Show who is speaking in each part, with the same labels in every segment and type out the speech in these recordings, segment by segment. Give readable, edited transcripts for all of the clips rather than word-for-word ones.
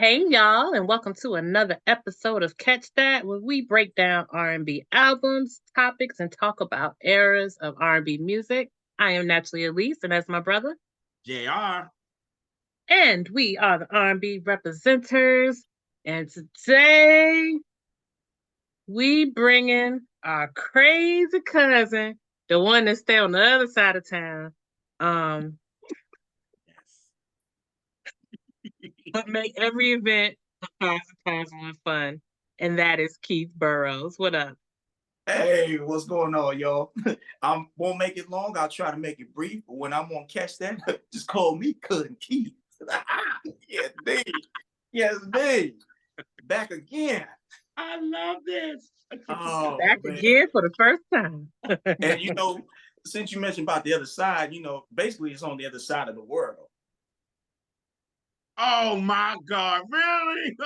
Speaker 1: Hey y'all, and welcome to another episode of Catch That, where we break down R&B albums, topics, and talk about eras of R&B music. I am Naturally Elise, and that's my brother.
Speaker 2: JR.
Speaker 1: And we are the R&B representers. And today we bring in our crazy cousin, the one that stay on the other side of town. But make every event a cosmo and fun. And that is Keith Burroughs. What up?
Speaker 3: Hey, what's going on, y'all? I won't make it long. I'll try to make it brief. But when I'm gonna catch that, just call me Cousin Keith. Yes, me. Yes, me. Back again.
Speaker 2: I love this.
Speaker 3: Oh,
Speaker 1: Back
Speaker 3: man.
Speaker 1: again for the first time.
Speaker 3: And since you mentioned about the other side, basically it's on the other side of the world.
Speaker 2: Oh my God, really?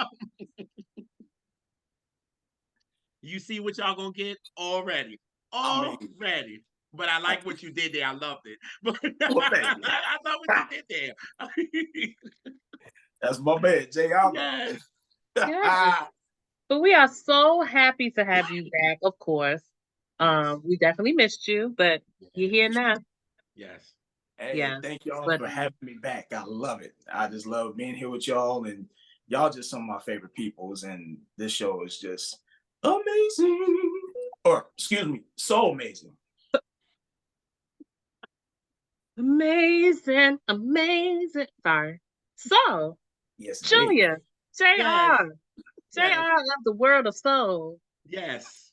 Speaker 2: You see what y'all gonna get already. Already. But I like what you did there. I loved it. But I love what you did there.
Speaker 3: That's my man, JR.
Speaker 2: Yes.
Speaker 1: Yes. But we are so happy to have you back, of course. We definitely missed you, but you're here now.
Speaker 2: Yes.
Speaker 3: Hey, thank y'all for having me back. I love it. I just love being here with y'all, and y'all just some of my favorite peoples, and this show is just amazing. Or, excuse me, so amazing.
Speaker 1: Amazing. Sorry. So,
Speaker 3: yes,
Speaker 1: Junior, JR of the world of soul.
Speaker 2: Yes.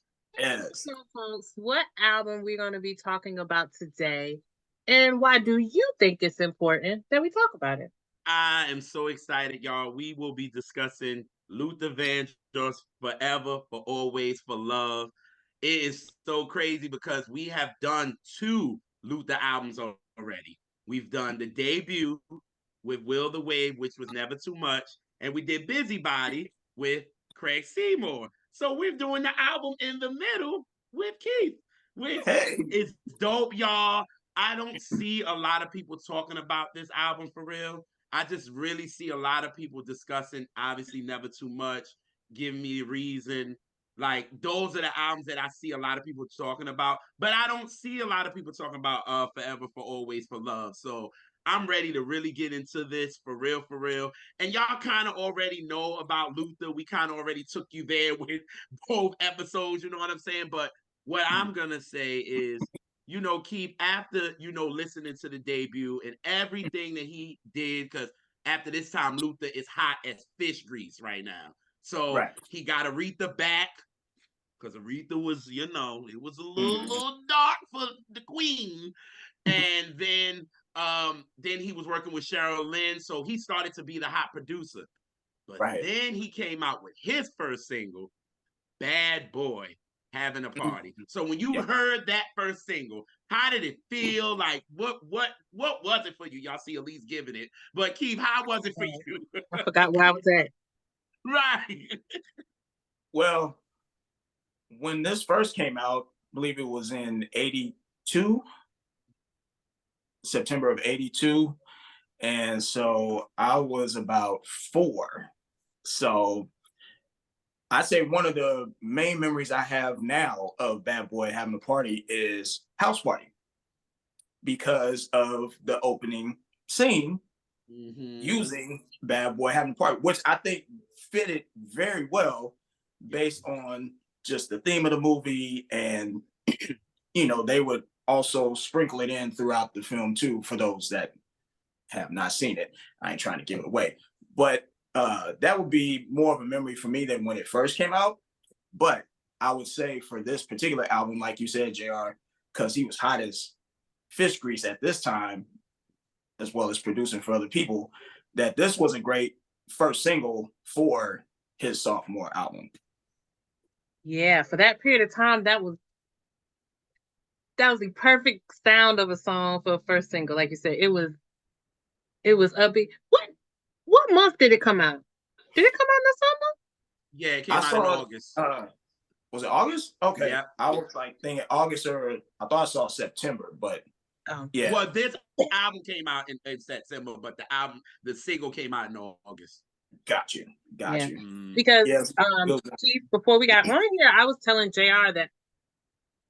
Speaker 1: So, folks, what album we're going to be talking about today, and why do you think it's important that we talk about it?
Speaker 2: I am so excited, y'all. We will be discussing Luther Vandross, Forever, for Always, for Love. It is so crazy because we have done 2 Luther albums already. We've done the debut with Will the Wave, which was never too much, and we did Busybody with Craig Seymour. So we're doing the album in the middle with Keith, which is dope, y'all. I don't see a lot of people talking about this album for real. I just really see a lot of people discussing, obviously, Never Too Much, Give Me a Reason. Like, those are the albums that I see a lot of people talking about, but I don't see a lot of people talking about Forever, for Always, for Love. So I'm ready to really get into this for real, for real. And y'all kind of already know about Luther. We kind of already took you there with both episodes, you know what I'm saying? But what I'm going to say is, Keith, after, listening to the debut and everything that he did, because after this time, Luther is hot as fish grease right now. So he got Aretha back, because Aretha was, it was a little dark for the queen. And then he was working with Cheryl Lynn, so he started to be the hot producer. But then he came out with his first single, Bad Boy, Having a Party. So when you heard that first single, how did it feel? Like, what was it for you? Y'all see Elise giving it. But Keith, how was it for you?
Speaker 1: I forgot where I was at.
Speaker 2: Right.
Speaker 3: Well, when this first came out, I believe it was in 82, September of 82. And so I was about 4. So I say one of the main memories I have now of Bad Boy Having a Party is House Party, because of the opening scene using Bad Boy Having a Party, which I think fitted very well based on just the theme of the movie. And, they would also sprinkle it in throughout the film too, for those that have not seen it. I ain't trying to give it away, but that would be more of a memory for me than when it first came out. But I would say for this particular album, like you said, JR, because he was hot as fish grease at this time, as well as producing for other people, that this was a great first single for his sophomore album.
Speaker 1: Yeah, for that period of time, that was the perfect sound of a song for a first single. Like you said, it was upbeat. What month did it come out? Did it come out in the summer?
Speaker 2: Yeah, it came out in August.
Speaker 3: Was it August? Okay.
Speaker 2: Yeah.
Speaker 3: I was like thinking August, or I thought I saw September, but yeah.
Speaker 2: Well, this album came out in September, but the single came out in August.
Speaker 3: Got you.
Speaker 1: Yeah.
Speaker 2: Mm.
Speaker 1: Because
Speaker 3: Yes.
Speaker 1: Keith, before we got on here, I was telling JR that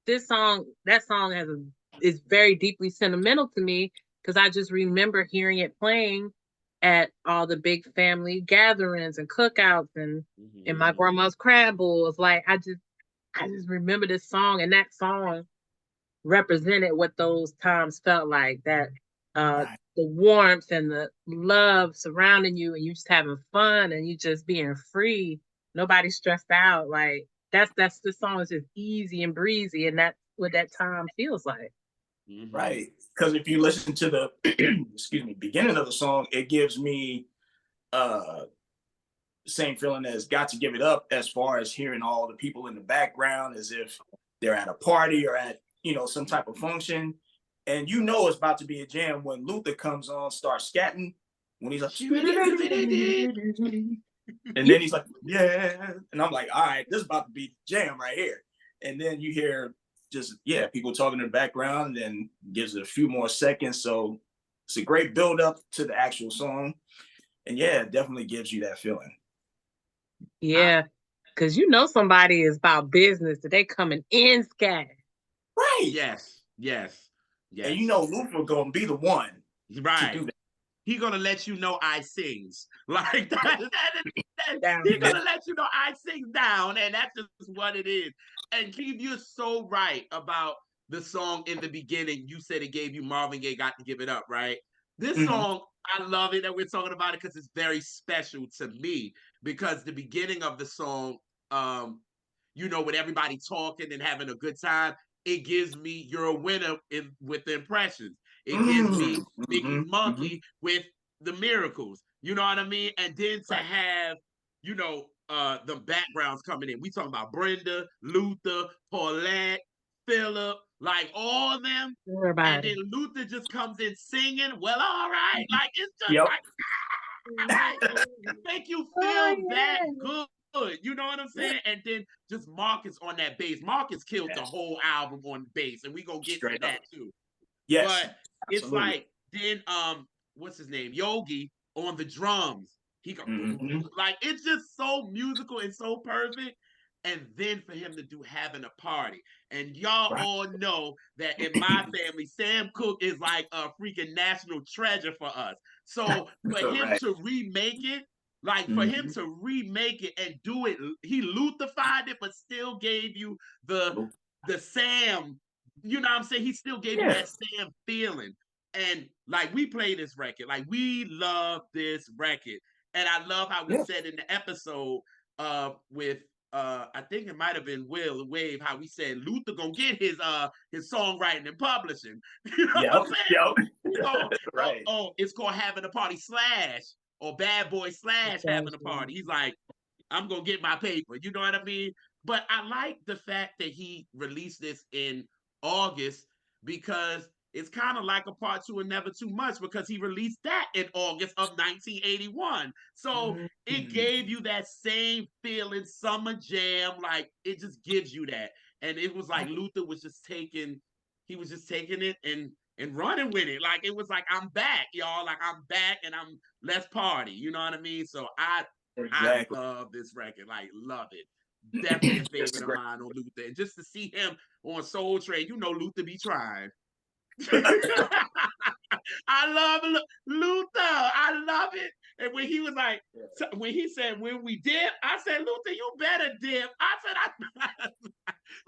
Speaker 1: that song is very deeply sentimental to me because I just remember hearing it playing at all the big family gatherings and cookouts and in my grandma's crab bowls. Like I just remember this song, and that song represented what those times felt like. That
Speaker 3: Right.
Speaker 1: the warmth and the love surrounding you, and you just having fun and you just being free. Nobody stressed out. Like that's the song is just easy and breezy, and that's what that time feels like.
Speaker 3: Right. Because if you listen to the excuse me, beginning of the song, it gives me same feeling as Got to Give It Up, as far as hearing all the people in the background as if they're at a party or at, some type of function. And it's about to be a jam when Luther comes on, starts scatting, when he's like, and then he's like, yeah. And I'm like, all right, this is about to be jam right here. And then you hear people talking in the background, and gives it a few more seconds. So it's a great build up to the actual song. And it definitely gives you that feeling.
Speaker 1: Yeah, because somebody is about business that they coming in scat.
Speaker 3: Right.
Speaker 2: Yes.
Speaker 3: And Luther gonna be the one to do that.
Speaker 2: He gonna let you know I sings. Like that he gonna let you know I sings down, and that's just what it is. And Keith, you're so right about the song in the beginning. You said it gave you Marvin Gaye, Got to Give It Up, right? This song, I love it that we're talking about it because it's very special to me. Because the beginning of the song, with everybody talking and having a good time, it gives me You're a Winner with the Impressions. It gives me Mickey Monkey with the Miracles. You know what I mean? And then to have, the backgrounds coming in. We talking about Brenda, Luther, Paulette, Phillip, like all of them.
Speaker 1: Everybody.
Speaker 2: And then Luther just comes in singing. Well, all right. Like it's just make you feel that good. You know what I'm saying? And then just Marcus on that bass. Marcus killed the whole album on bass, and we gonna get to that too.
Speaker 3: Yes.
Speaker 2: But it's like then what's his name? Yogi on the drums. He go like it's just so musical and so perfect. And then for him to do Having a Party. And y'all all know that in my family, Sam Cooke is like a freaking national treasure for us. So for him to remake it, and do it, he Lutherfied it, but still gave you the Sam, you know what I'm saying? He still gave you that Sam feeling. And like we play this record, like we love this record. And I love how we said in the episode with I think it might have been Will Wave, how we said Luther gonna get his songwriting and publishing. You know what I'm saying? It's called Having a Party / or Bad Boy / Having a Party. He's like, I'm gonna get my paper. You know what I mean? But I like the fact that he released this in August, because it's kind of like a part 2 and Never Too Much, because he released that in August of 1981. So it gave you that same feeling, summer jam, like it just gives you that. And it was like Luther was just taking it and running with it. Like it was like, I'm back, y'all. Like I'm back and let's party. You know what I mean? So I love this record. Like love it. Definitely a favorite of mine on Luther. And just to see him on Soul Train, Luther be trying. I love Luther. I love it. And when he was like, when he said, when we dip, I said, Luther, you better dip. I said,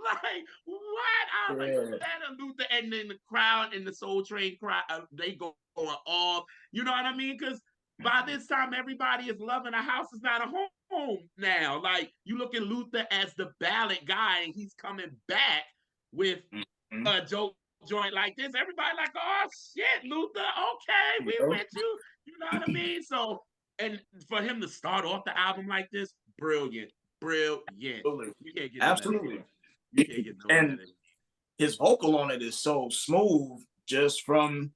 Speaker 2: like, what? I was like, you better, Luther. And then the crowd in the Soul Train crowd, they going off. You know what I mean? Because by this time, everybody is loving a house is not a home now. Like, you look at Luther as the ballad guy, and he's coming back with a joint like this. Everybody like, oh shit, Luther, okay, we with you. You know what I mean? So, and for him to start off the album like this, brilliant.
Speaker 3: Absolutely.
Speaker 2: You can't get
Speaker 3: Absolutely.
Speaker 2: You can't get no
Speaker 3: and his vocal on it is so smooth just from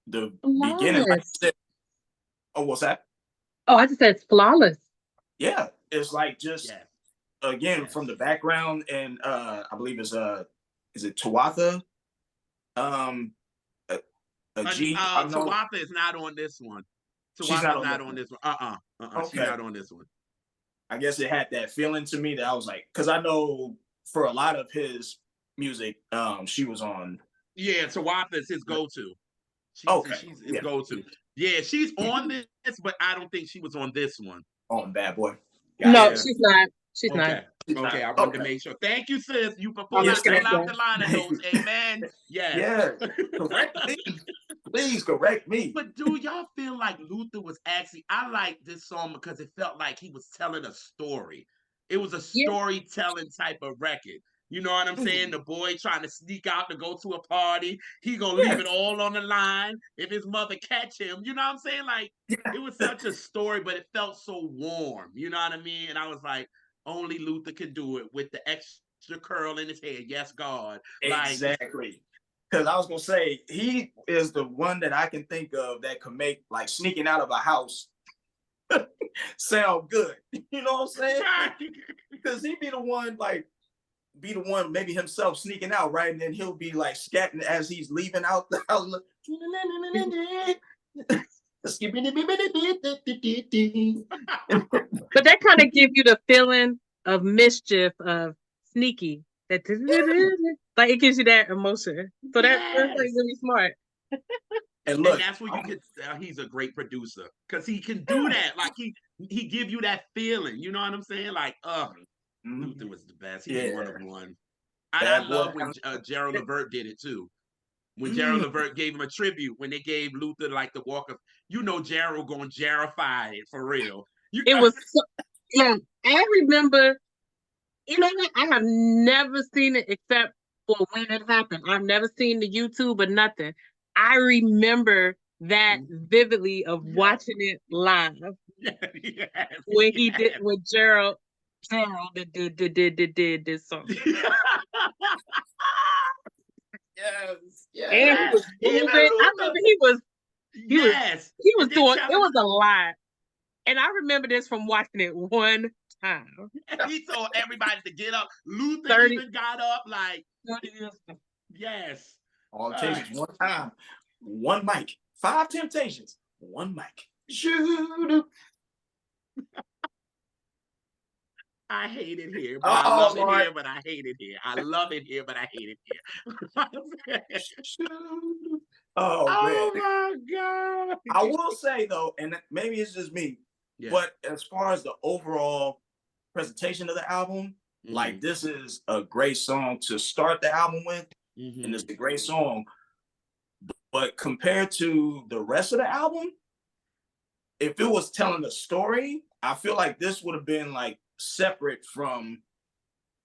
Speaker 3: the beginning. Like I said, what's that?
Speaker 1: Oh, I just said it's flawless.
Speaker 3: Yeah, it's like just from the background, and I believe it's is it Tawatha? Agee.
Speaker 2: Tawatha is not on this one.
Speaker 3: She's not
Speaker 2: Tawatha's
Speaker 3: on
Speaker 2: not
Speaker 3: this
Speaker 2: on
Speaker 3: one.
Speaker 2: this one. She's
Speaker 3: Okay.
Speaker 2: not on this one.
Speaker 3: I guess it had that feeling to me that I was like, because I know for a lot of his music, she was on.
Speaker 2: Yeah, Tawatha's his go-to. She's his
Speaker 3: Yeah,
Speaker 2: go-to. Yeah, she's on this, but I don't think she was on this one.
Speaker 3: on Bad Boy.
Speaker 1: No,
Speaker 2: Yeah.
Speaker 3: Gotcha.
Speaker 1: she's not. She's not.
Speaker 2: Okay. Okay, I wanted to
Speaker 3: Okay.
Speaker 2: make sure. Thank you, sis. You can
Speaker 1: I'm
Speaker 2: pull
Speaker 3: Yes,
Speaker 1: just gonna
Speaker 2: out
Speaker 3: thank
Speaker 2: the
Speaker 1: say.
Speaker 2: line of
Speaker 3: Thank
Speaker 2: notes.
Speaker 3: you.
Speaker 2: Amen. Yes.
Speaker 3: Yeah, correct me. Please correct me.
Speaker 2: But do y'all feel like Luther was actually, I like this song because it felt like he was telling a story. It was a
Speaker 1: Yeah,
Speaker 2: storytelling type of record. You know what I'm saying? The boy trying to sneak out to go to a party. He gonna leave
Speaker 3: Yeah.
Speaker 2: it all on the line if his mother catch him. You know what I'm saying? Like, it was such a story, but it felt so warm. You know what I mean? And I was like, only Luther can do it with the extra curl in his hair. Yes, God. Like,
Speaker 3: Exactly. Because I was gonna say he is the one that I can think of that could make like sneaking out of a house sound good. You know what I'm saying? Because he'd be the one maybe himself sneaking out, right? And then he'll be like scatting as he's leaving out the house.
Speaker 1: but that kind of give you the feeling of mischief, of sneaky. That like it gives you that emotion. So that's like
Speaker 2: yes.
Speaker 1: really smart.
Speaker 3: And look,
Speaker 2: And that's where you can tell he's a great producer because he can do that. Like he give you that feeling. You know what I'm saying? Like, Luther was the best. He was one of one. And I
Speaker 3: Bad Boy.
Speaker 2: love when Gerald Levert did it too. When Gerald Levert gave him a tribute, when they gave Luther like the walk of, Gerald going Jerify it for real.
Speaker 1: It was so, yeah. I remember. You know what? I have never seen it except for when it happened. I've never seen the YouTube or nothing. I remember that vividly of watching it live
Speaker 2: yes,
Speaker 1: when he did when Gerald did this song.
Speaker 3: Yes.
Speaker 1: And he was moving. I remember he was doing it was a lot. And I remember this from watching it one time.
Speaker 2: He told everybody to get up. Luther
Speaker 1: 30
Speaker 2: even got up like,
Speaker 1: 30 years ago.
Speaker 2: yes.
Speaker 3: All it takes is one time, one mic, 5 temptations, one mic. Shoot.
Speaker 2: I hate it here, but I love it here, but I hate it here. I love it here, but I hate it here.
Speaker 3: Oh man.
Speaker 2: My God.
Speaker 3: I will say though, and maybe it's just me, but as far as the overall presentation of the album, like this is a great song to start the album with, and it's a great song. But compared to the rest of the album, if it was telling a story, I feel like this would have been like separate from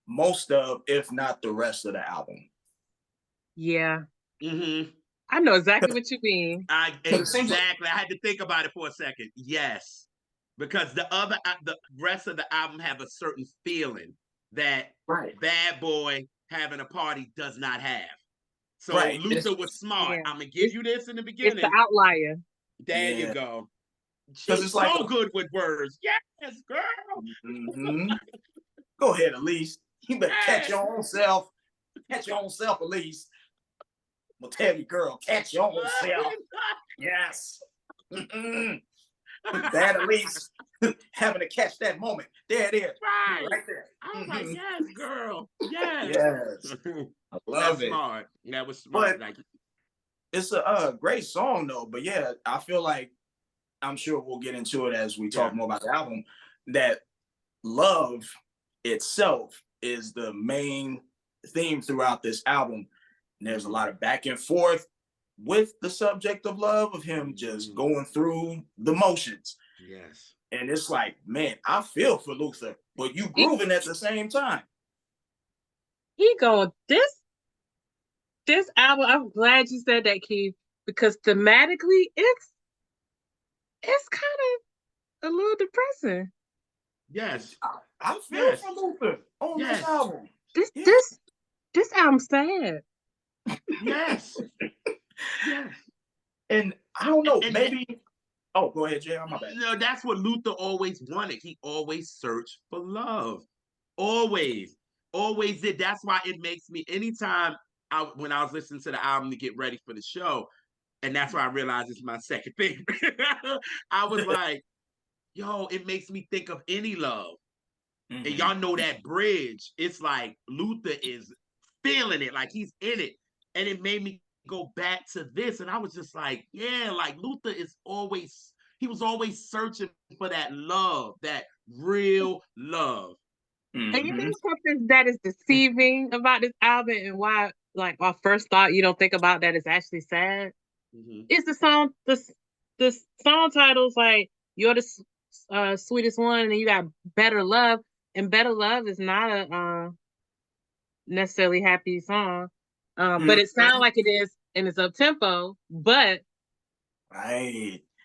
Speaker 3: most of, if not the rest of the album.
Speaker 1: Yeah. I know exactly what you mean.
Speaker 2: Exactly. I had to think about it for a second. Yes. Because the rest of the album have a certain feeling that Bad Boy having a party does not have. So Luther was smart. I'm gonna give you this in the beginning.
Speaker 1: It's the outlier.
Speaker 2: There you go. She's so like good with words. Yes, girl.
Speaker 3: Go ahead, Elise. You better catch your own self. Catch your own self, Elise. I'm gonna tell you, girl, catch your own self. Yes. Bad Elise having to catch that moment. There it is. Right there.
Speaker 2: I was like, yes, girl. Yes.
Speaker 3: Yes. I love it.
Speaker 2: Smart. That was smart.
Speaker 3: But it's a great song though. But yeah, I feel like, I'm sure we'll get into it as we talk more about the album, that love itself is the main theme throughout this album. And there's a lot of back and forth with the subject of love, of him just going through the motions.
Speaker 2: Yes.
Speaker 3: And it's like, man, I feel for Luther, but you grooving at the same time.
Speaker 1: He going, this album, I'm glad you said that, Keith, because thematically it's kind of a little depressing.
Speaker 2: Yes.
Speaker 3: I feel for Luther on this album.
Speaker 1: This album's sad.
Speaker 2: Yes. Yes.
Speaker 3: And I don't know, maybe. Oh, go ahead, Jay. My bad.
Speaker 2: No, that's what Luther always wanted. He always searched for love. Always did. That's why it makes me, anytime when I was listening to the album to get ready for the show, and that's why I realized it's my second favorite. I was like, yo, it makes me think of Any Love. And y'all know that bridge. It's like Luther is feeling it, like he's in it. And it made me go back to this. And I was just like, yeah, like Luther he was always searching for that love, that real love.
Speaker 1: And you know something that is deceiving about this album and why, like, our first thought you don't think about that is actually sad? It's the song titles, like You're the Sweetest One, and then you got Better Love. And Better Love is not a necessarily happy song. But it sounds like it is, and it's up tempo, but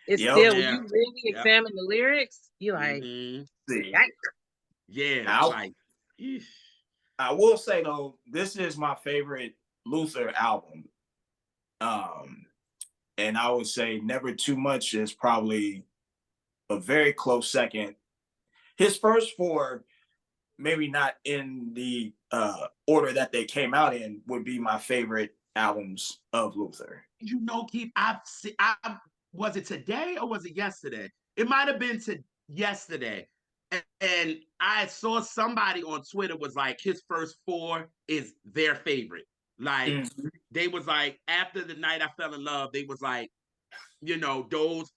Speaker 1: it's still, when you really examine the lyrics, you like,
Speaker 3: I will say though, this is my favorite Luther album. And I would say Never Too Much is probably a very close second. His first four, maybe not in the order that they came out in, would be my favorite albums of Luther.
Speaker 2: You know, Keith, was it today or was it yesterday? It might have been yesterday. And I saw somebody on Twitter was like, his first four is their favorite. Like, they was like, after The Night I Fell in Love, they was like, you know, those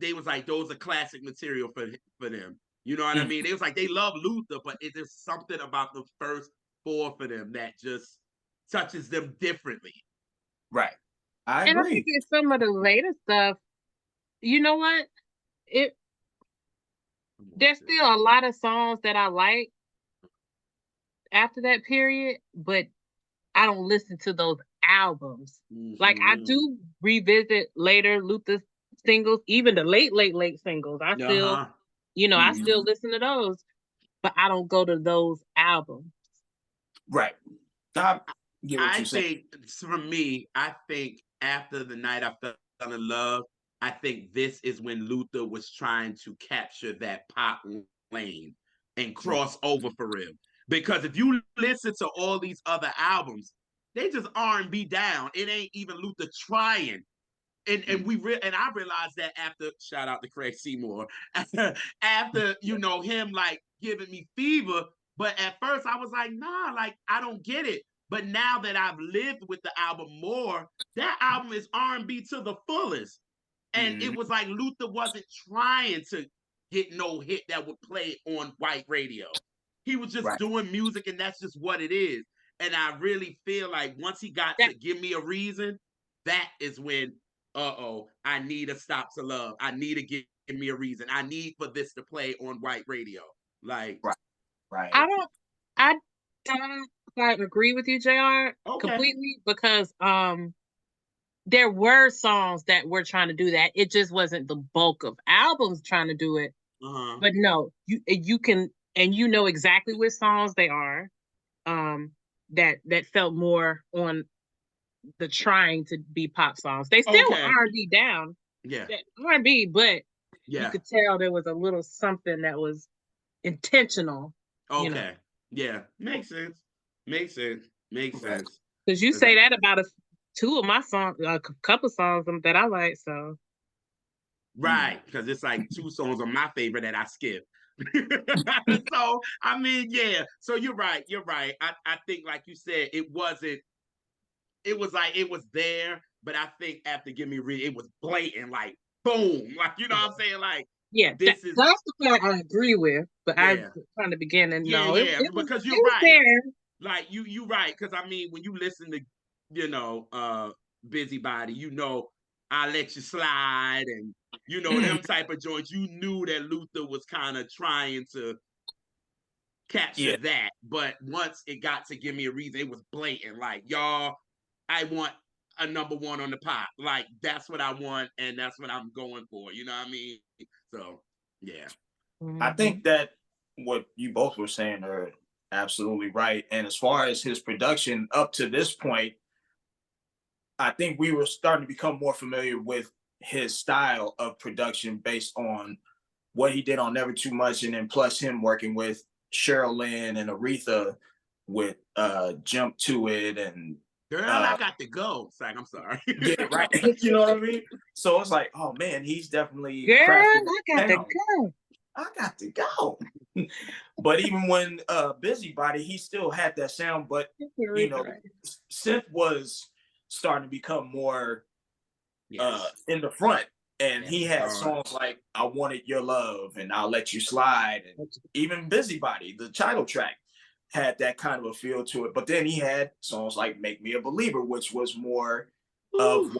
Speaker 2: are classic material for them. You know what I mean? It was like they love Luther, but there's something about the first four for them that just touches them differently.
Speaker 3: Right. I agree.
Speaker 1: And I think it's some of the later stuff, you know what? There's still a lot of songs that I like after that period, but I don't listen to those albums. Like, I do revisit later Luther singles, even the late singles. I still, I still listen to those, but I don't go to those albums.
Speaker 3: Right.
Speaker 2: I think, for me, I think after The Night I Fell in Love, I think this is when Luther was trying to capture that pop lane and cross over for real. Because if you listen to all these other albums, they just R&B down. It ain't even Luther trying. And I realized that after, shout out to Craig Seymour, after, him like giving me fever. But at first I was like, nah, like, I don't get it. But now that I've lived with the album more, that album is R&B to the fullest. And it was like Luther wasn't trying to get no hit that would play on white radio. He was just doing music, and that's just what it is. And I really feel like once he got to Give Me a Reason, that is when, I need a Stop to Love. I need to give me a reason. I need for this to play on white radio. Like,
Speaker 1: I don't quite agree with you, JR, completely, because there were songs that were trying to do that. It just wasn't the bulk of albums trying to do it. But no, you can, and you know exactly which songs they are, that felt more on the trying to be pop songs. They still were R&B down, R&B, but you could tell there was a little something that was intentional.
Speaker 2: Makes sense.
Speaker 1: Because you say that about two of my songs, a couple songs that I like, so.
Speaker 2: Right, because it's like two songs of my favorite that I skip. So, I mean, yeah. So you're right. I think, like you said, it was there, but I think after Give Me a Reason, it was blatant, like, boom. Like, you know what I'm saying? Like,
Speaker 1: that's the part I agree with, but I trying to begin and
Speaker 2: because you're right. There. Like, you right, because I mean, when you listen to, Busybody, I Let You Slide, and them type of joints, you knew that Luther was kind of trying to capture that. But once it got to Give Me a Reason, it was blatant. Like, y'all, I want a number one on the pop. Like, that's what I want, and that's what I'm going for. You know what I mean? So, yeah.
Speaker 3: I think that what you both were saying are absolutely right. And as far as his production up to this point, I think we were starting to become more familiar with his style of production based on what he did on Never Too Much, and then plus him working with Cheryl Lynn and Aretha with Jump to It and
Speaker 2: Girl, I got to go. It's like, I'm sorry.
Speaker 3: Yeah, right. You know what I mean? So it's like, oh man, he's definitely
Speaker 1: Girl,
Speaker 3: crafting
Speaker 1: I got to go.
Speaker 3: I got to go. But even when Busybody, he still had that sound, but you know, synth was starting to become more in the front. And he had songs like I Wanted Your Love and I'll Let You Slide. And even Busybody, the title track, had that kind of a feel to it. But then he had songs like Make Me a Believer, which was more of,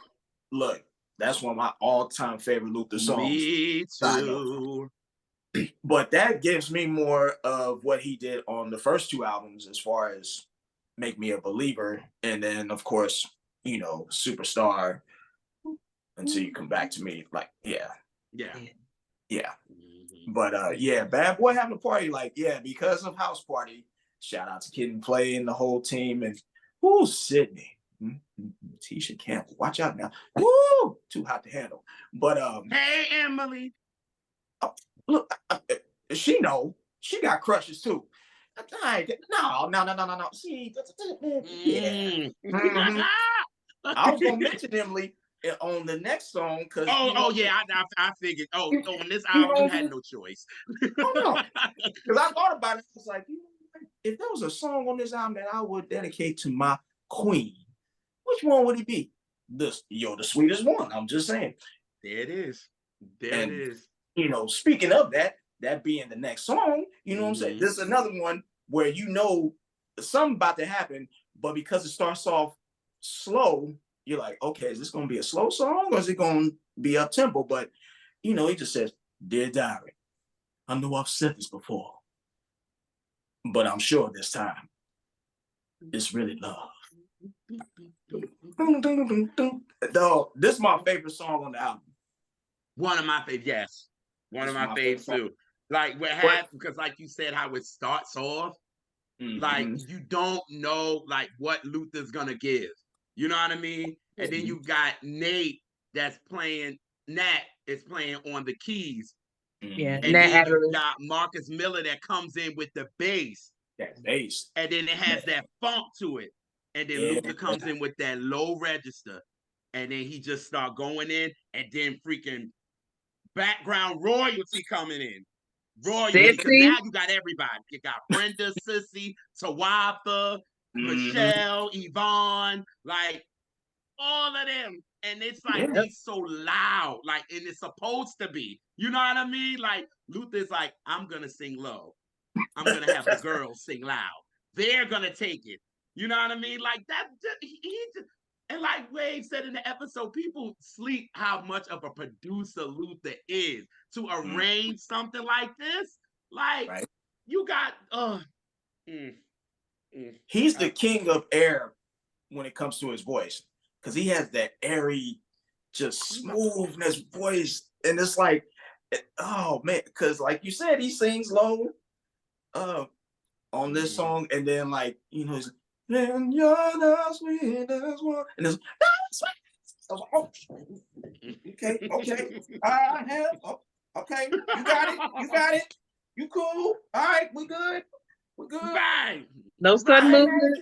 Speaker 3: look, that's one of my all-time favorite Luther songs.
Speaker 2: Me too.
Speaker 3: But that gives me more of what he did on the first two albums as far as Make Me a Believer. And then, of course, you know, Superstar, Until You Come Back to Me. Like, yeah. But yeah, Bad Boy Having a Party, like, yeah, because of House Party, shout out to Kid and Play and the whole team. And Sydney. Tisha Campbell, watch out now. Woo, too hot to handle. But
Speaker 2: hey, Emily.
Speaker 3: Look, she got crushes too. No. See, yeah. I was gonna mention Emily on the next song because
Speaker 2: I figured. On this album, you had no choice.
Speaker 3: Because I thought about it. I was like, if there was a song on this album that I would dedicate to my queen, which one would it be? The Sweetest One. I'm just saying.
Speaker 2: There it is. It is.
Speaker 3: You know, speaking of that being the next song, you know what I'm saying? This is another one where you know something about to happen, but because it starts off slow, you're like, okay, is this going to be a slow song or is it going to be up tempo? But, you know, he just says, Dear Diary, I know I've said this before, but I'm sure this time it's really love. Though this is my favorite song on the album.
Speaker 2: One of my favorites, yes. One of my faves too. Like because like you said, how it starts off, like you don't know like what Luther's gonna give. You know what I mean? And then you got Nat is playing on the keys.
Speaker 1: Yeah.
Speaker 2: And then you got Marcus Miller that comes in with the bass.
Speaker 3: That bass.
Speaker 2: And then it has that funk to it. And then Luther comes in with that low register. And then he just start going in and then freaking background royalty coming in. Royalty, because now you got everybody. You got Brenda, Cissy, Tawatha, Michelle, Yvonne, like all of them. And it's like, it's so loud, like, and it's supposed to be. You know what I mean? Like, Luther's like, I'm going to sing low. I'm going to have the girls sing loud. They're going to take it. You know what I mean? Like, that, and like Wade said in the episode, people sleep how much of a producer Luther is to arrange something like this. Like, you got,
Speaker 3: He's the king of air when it comes to his voice, because he has that airy, just smoothness voice. And it's like, oh man, because like you said, he sings low on this song. And then like, you know, he's like, and you're the sweetest one. And it's, I was like, oh, okay. I have, okay, you got it. You cool. All right, we good.
Speaker 2: Right.
Speaker 1: No sudden movement.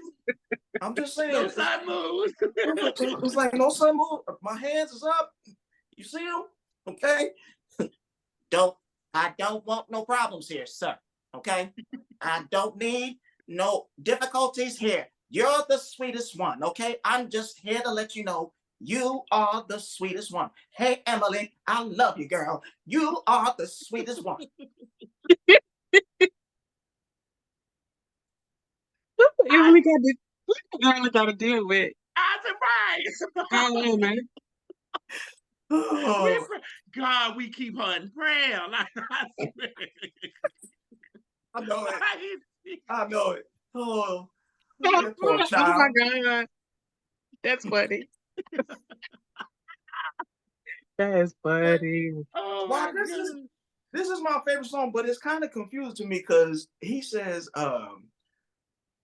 Speaker 3: I'm just saying.
Speaker 2: No sudden moves.
Speaker 3: It's like no sudden move. My hands is up. You see them? Okay. I don't want no problems here, sir. Okay. I don't need no difficulties here. You're the sweetest one. Okay. I'm just here to let you know you are the sweetest one. Hey, Emily, I love you, girl. You are the sweetest one.
Speaker 1: You really got to deal with.
Speaker 2: I surprised.
Speaker 1: Oh man.
Speaker 3: Oh.
Speaker 2: God, we keep her in prayer. Like,
Speaker 3: I know it. Oh,
Speaker 1: poor child. Oh my God. That's funny. That is funny.
Speaker 2: Oh,
Speaker 3: wow, this is my favorite song, but it's kind of confused to me because he says,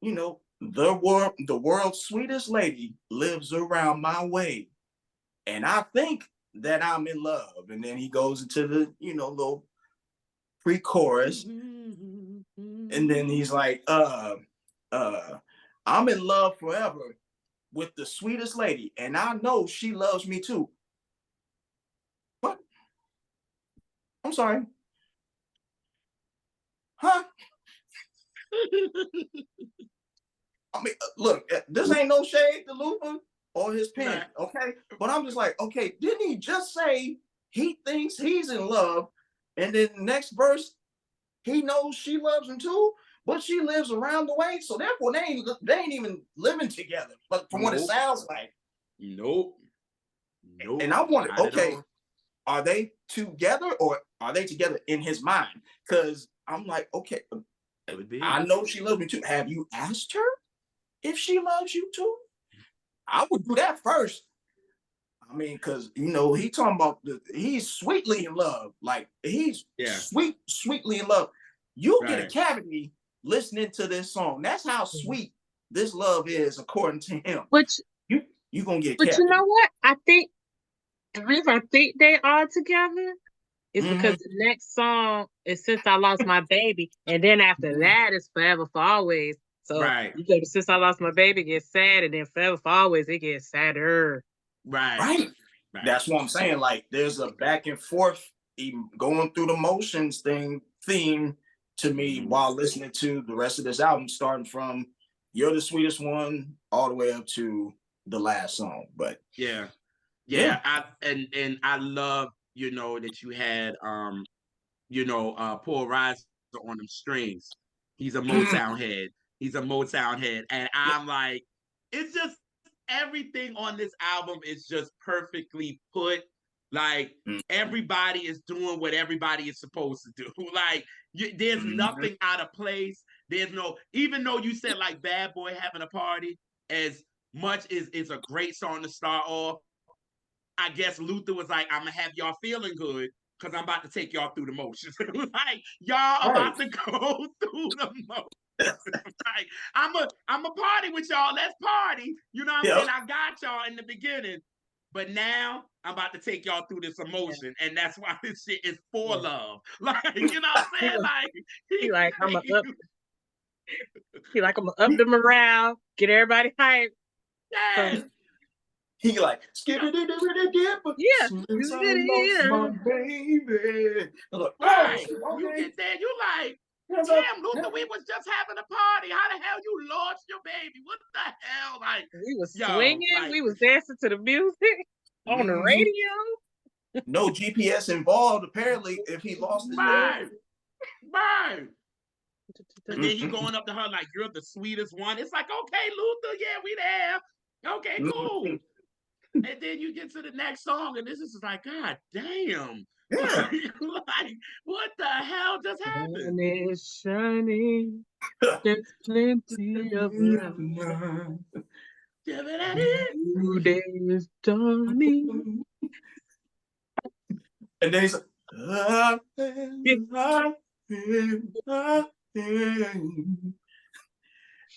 Speaker 3: you know, the world's sweetest lady lives around my way, and I think that I'm in love. And then he goes into the, you know, little pre-chorus, and then he's like, I'm in love forever, with the sweetest lady, and I know she loves me too. What? I'm sorry. Huh? I mean, look, this ain't no shade to Luther or his pen, okay? But I'm just like, okay, didn't he just say he thinks he's in love, and then the next verse, he knows she loves him too, but she lives around the way, so therefore they ain't even living together. But from what it sounds like,
Speaker 2: nope.
Speaker 3: And I wanted, okay, are they together or are they together in his mind? Because I'm like, okay, I know she loves me too. Have you asked her if she loves you too? I would do that first. I mean, because you know, he talking about he's sweetly in love. Like he's sweetly in love. You get a cavity listening to this song. That's how sweet this love is, according to him.
Speaker 1: Which
Speaker 3: you gonna get.
Speaker 1: But you know what? I think the reason I think they are together is because the next song is Since I Lost My Baby, and then after that is Forever for Always. So you go to Since I Lost My Baby, it gets sad, and then Forever for Always, it gets sadder.
Speaker 3: Right. That's what I'm saying. Like there's a back and forth, even going through the motions theme to me while listening to the rest of this album, starting from You're the Sweetest One all the way up to the last song. But
Speaker 2: I love, you know, that you had Paul Reiser on them strings. He's a Motown head. And I'm like, it's just everything on this album is just perfectly put. Like everybody is doing what everybody is supposed to do. Like there's nothing out of place. There's no, even though you said like Bad Boy Having a Party, as much as it's a great song to start off, I guess Luther was like, I'm gonna have y'all feeling good because I'm about to take y'all through the motions. Like y'all about to go through the motions. Like I'm a party with y'all. Let's party. You know what I'm saying? I got y'all in the beginning, but now I'm about to take y'all through this emotion, and that's why this shit is for love. Like you know what I'm saying? Like
Speaker 1: he like I'm gonna up the morale, get everybody hyped.
Speaker 2: Yes.
Speaker 3: He like skippity dippity dip.
Speaker 1: Yeah.
Speaker 3: Since I lost my baby. Like,
Speaker 2: right. You get there, you like, damn, Luther, we was just having a party. How the hell you lost your baby? What the hell? Like
Speaker 1: we was swinging, like, we was dancing to the music on the radio.
Speaker 3: No GPS involved, apparently, if he lost his baby.
Speaker 2: Right. And then he going up to her like, you're the sweetest one. It's like, okay, Luther, yeah, we there. Okay, cool. And then you get to the next song, and this is like, God damn.
Speaker 3: Yeah.
Speaker 2: Like, what the hell just happened?
Speaker 1: Sun is shining. There's plenty of love. New day is dawning.
Speaker 3: And then he's like,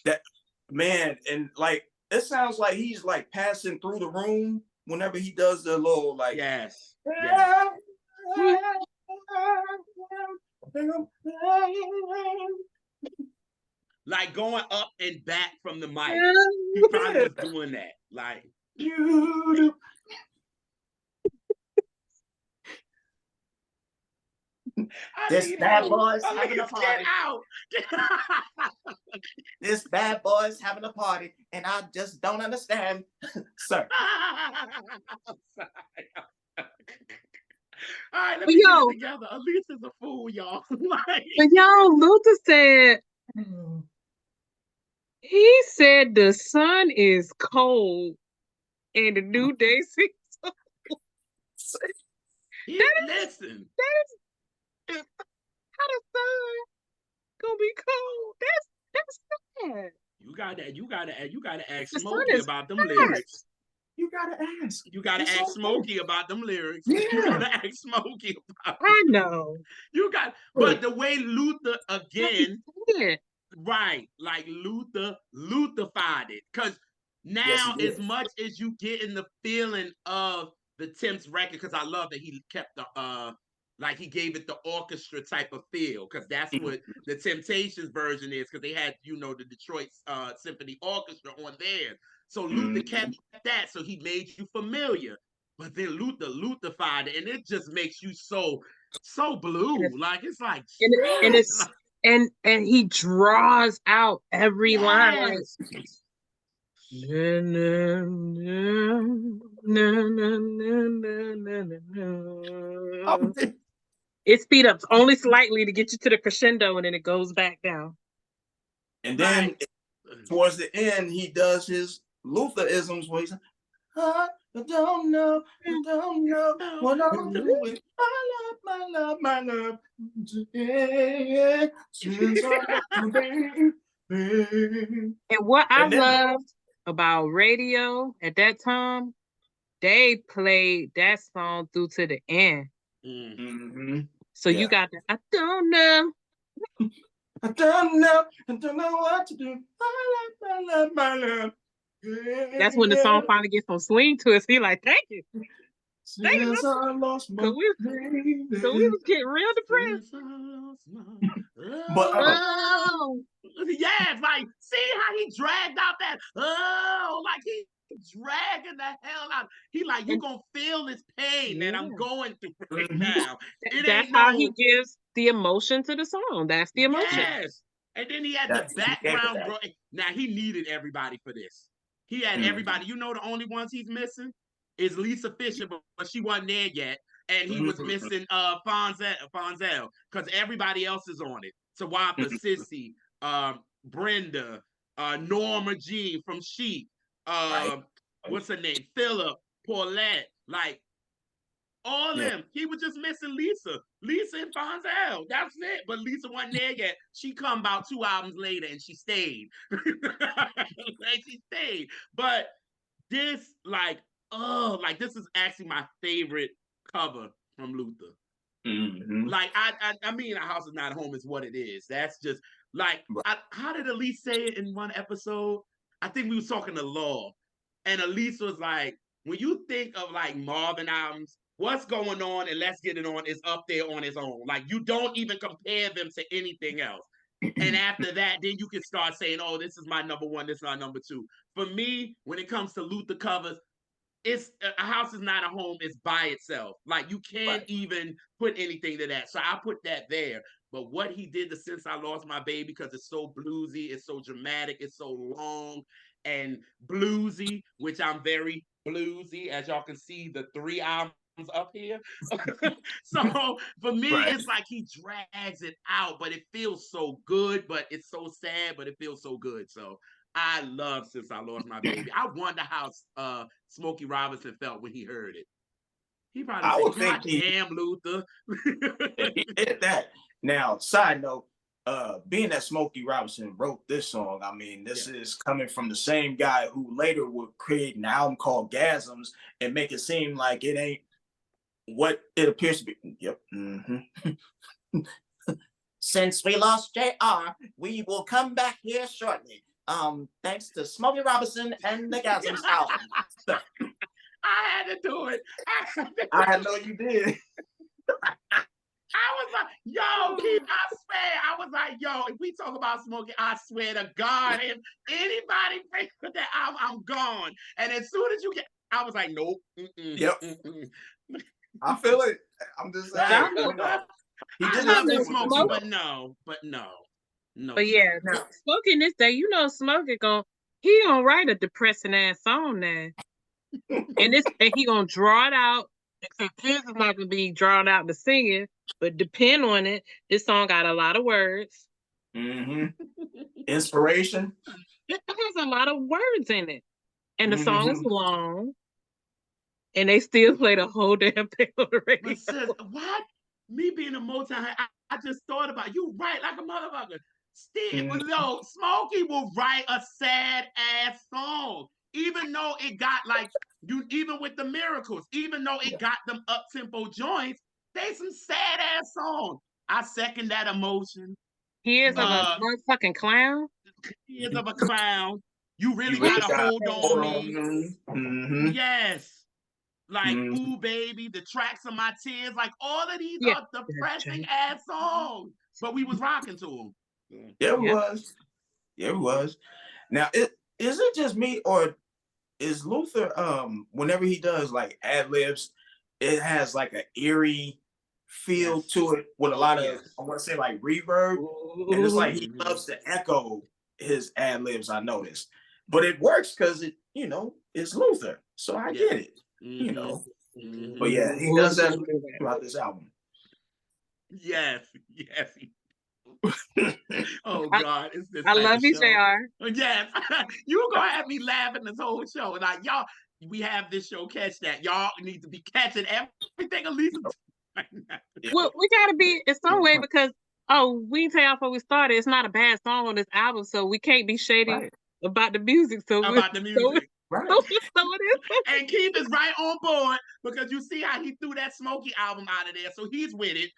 Speaker 3: that man, and like it sounds like he's like passing through the room whenever he does the little like
Speaker 2: yes. Like going up and back from the mic. He probably was doing that. Like
Speaker 3: this bad boy's having a party. This bad boy's having a party, and I just don't understand, sir.
Speaker 2: All right, let me get it together. Elise is a fool, y'all.
Speaker 1: But y'all, Luther said, he said the sun is cold and the new day seems so.
Speaker 2: Listen.
Speaker 1: How the sun gonna be cold? That's sad.
Speaker 2: You gotta ask Smokey about them lyrics.
Speaker 3: You gotta ask.
Speaker 2: You gotta ask Smokey about them lyrics. Yeah. You gotta ask Smokey about them.
Speaker 1: I know.
Speaker 2: But the way Luther again, right? Like Lutherfied it, because now as much as you get in the feeling of the Temps record, because I love that he kept the like he gave it the orchestra type of feel, because that's what the Temptations version is, because they had the Detroit Symphony Orchestra on theirs. So Luther kept that, so he made you familiar. But then Luther find it, and it just makes you so blue. Like it's like
Speaker 1: and
Speaker 2: shit.
Speaker 1: it's and he draws out every line. Like,
Speaker 2: Yes.
Speaker 1: na, na, na, na, na, na, na, na. It speed up only slightly to get you to the crescendo, and then it goes back down.
Speaker 3: And then towards the end, he does his Lutherisms where he's like, I don't know what I'm doing. My love. Yeah,
Speaker 1: and what I loved about radio at that time, they played that song through to the end.
Speaker 3: Mm-hmm.
Speaker 1: So you got the I don't know.
Speaker 3: I don't know what to do. My love.
Speaker 1: That's when the song finally gets some swing to it. So he like, thank you. Thank you.
Speaker 3: Since I lost my baby.
Speaker 1: So we was getting real depressed.
Speaker 3: But
Speaker 2: yes, like see how he dragged out that like he dragging the hell out. He like, you gonna feel this pain that I'm going through right now.
Speaker 1: That's how he gives the emotion to the song. That's the emotion.
Speaker 2: Yes. And then he had the background. Now he needed everybody for this. He had everybody. You know, the only ones he's missing is Lisa Fisher, but she wasn't there yet. And he was missing Fonzel, because everybody else is on it. Tawatha, Cissy, Brenda, Norma Jean from Sheep, what's her name? Phillip, Paulette, like all them. He was just missing Lisa and Fonzel. That's it. But Lisa wasn't there yet. She come about 2 albums later, and she stayed. But this, like this is actually my favorite cover from Luther. Like I mean, A House Is Not a Home is what it is. That's just like how did Elise say it in one episode? I think we was talking to Law, and Elise was like, when you think of like Marvin albums, What's Going On and Let's Get It On is up there on its own. Like you don't even compare them to anything else. And after that, then you can start saying, oh, this is my number one, this is my number two. For me, when it comes to Luther covers, it's A House Is Not a Home is by itself. Like you can't even put anything to that. So I put that there. But what he did to Since I Lost My Baby, because it's so bluesy, it's so dramatic, it's so long and bluesy, which I'm very bluesy, as y'all can see the 3 albums up here. So for me, it's like he drags it out, but it feels so good, but it's so sad, but it feels so good. So I love Since I Lost My Baby. I wonder how Smokey Robinson felt when he heard it. He probably said, God damn, Luther.
Speaker 3: He did that. Now, side note, being that Smokey Robinson wrote this song, I mean, this is coming from the same guy who later would create an album called Gasms and make it seem like it ain't what it appears to be. Yep. Since we lost JR, we will come back here shortly. Thanks to Smokey Robinson and the Gasms album.
Speaker 2: I had to do it.
Speaker 3: I know you did.
Speaker 2: I was like, yo, Keith, I swear. I was like, yo, if we talk about Smokey, I swear to God, if anybody breaks with that album, I'm gone. And as soon as you get, I was like, nope.
Speaker 3: Yep. I feel it. I'm just saying.
Speaker 2: He did love this Smokey, but no.
Speaker 1: But yeah, no. Smokey in this day, you know, Smokey he gonna write a depressing ass song now. And he gonna draw it out. Except his is not gonna be drawn out to singing, but depend on it. This song got a lot of words.
Speaker 3: Inspiration.
Speaker 1: It has a lot of words in it. And the song is long. And they still play the whole damn thing on the radio.
Speaker 2: Sis, what? Me being a Motown, I just thought about you right like a motherfucker. Steve, no, Smokey will write a sad ass song, even though it got like even with the Miracles, even though it got them up tempo joints, they some sad ass songs. I second that emotion.
Speaker 1: Tears of a motherfucking clown.
Speaker 2: Tears of a clown. You really gotta hold on me. Yes. Like, Ooh Baby, The Tracks of My Tears, like all of these are depressing ass songs. But we was rocking to them.
Speaker 3: Yeah, it was. Yeah, it was. Now, is it just me, or is Luther, whenever he does like ad libs, it has like an eerie feel to it with a lot of, I want to say like reverb. And it's like he loves to echo his ad libs, I noticed. But it works because it, it's Luther. So I get it, But yeah, he does that throughout this album.
Speaker 2: Yes. Oh God, it's this.
Speaker 1: I love you, JR.
Speaker 2: Yes, you were gonna have me laughing this whole show. Like y'all, we have this show. Catch that. Y'all need to be catching everything Elisa.
Speaker 1: Well, we gotta be in some way because we tell y'all before we started, it's not a bad song on this album, so we can't be shady about the music. So
Speaker 2: about the music.
Speaker 3: Right.
Speaker 1: So it is.
Speaker 2: And Keith is right on board because you see how he threw that Smokey album out of there, so he's with it.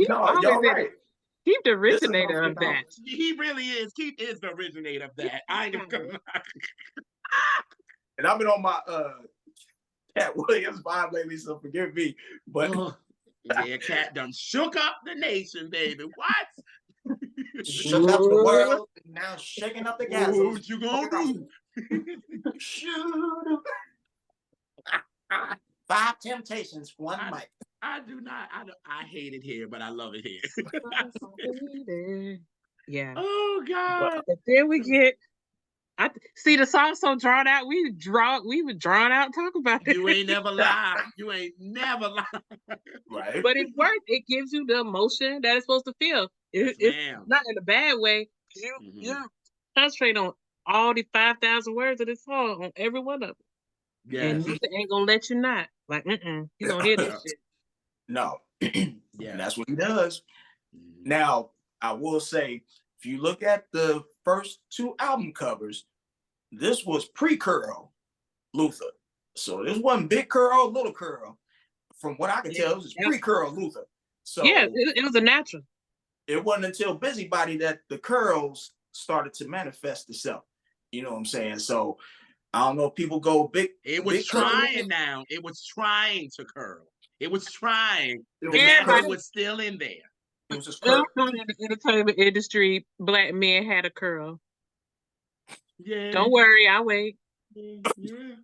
Speaker 3: No, y'all right.
Speaker 1: Keith the originator of that.
Speaker 2: He really is. Keith is the originator of that. I ain't gonna lie.
Speaker 3: And I've been on my Cat Williams vibe lately, so forgive me. But
Speaker 2: yeah, Cat done shook up the nation, baby. What?
Speaker 3: Shook up the world, and now shaking up the gas.
Speaker 2: What you gonna do?
Speaker 3: Shoot. 5 Temptations, one mic.
Speaker 2: I do not. I hate it here, but I love it here.
Speaker 1: Yeah.
Speaker 2: Oh God.
Speaker 1: But then we get. I see the song so drawn out. We were drawn out. Talk about it.
Speaker 2: You ain't never lie. You ain't never lie.
Speaker 3: Right.
Speaker 1: But it works. It gives you the emotion that it's supposed to feel. It's not in a bad way. You concentrate on all the 5,000 words of this song, on every one of them. Yes. And Luther ain't gonna let you not. Like, you gonna hear this shit.
Speaker 3: No. And that's what he does. Now, I will say, if you look at the first 2 album covers, this was pre-curl Luther. So this wasn't big curl, little curl. From what I can tell, it was pre-curl Luther. So
Speaker 1: yeah, it was a natural.
Speaker 3: It wasn't until Busybody that the curls started to manifest itself. You know what I'm saying? So I don't know if people go big.
Speaker 2: It was trying now. It was trying to curl. It was trying. The method was still in there.
Speaker 3: It was just curl.
Speaker 1: In the entertainment industry, black men had a curl.
Speaker 2: Yeah.
Speaker 1: Don't worry, I'll wait.
Speaker 2: Yeah.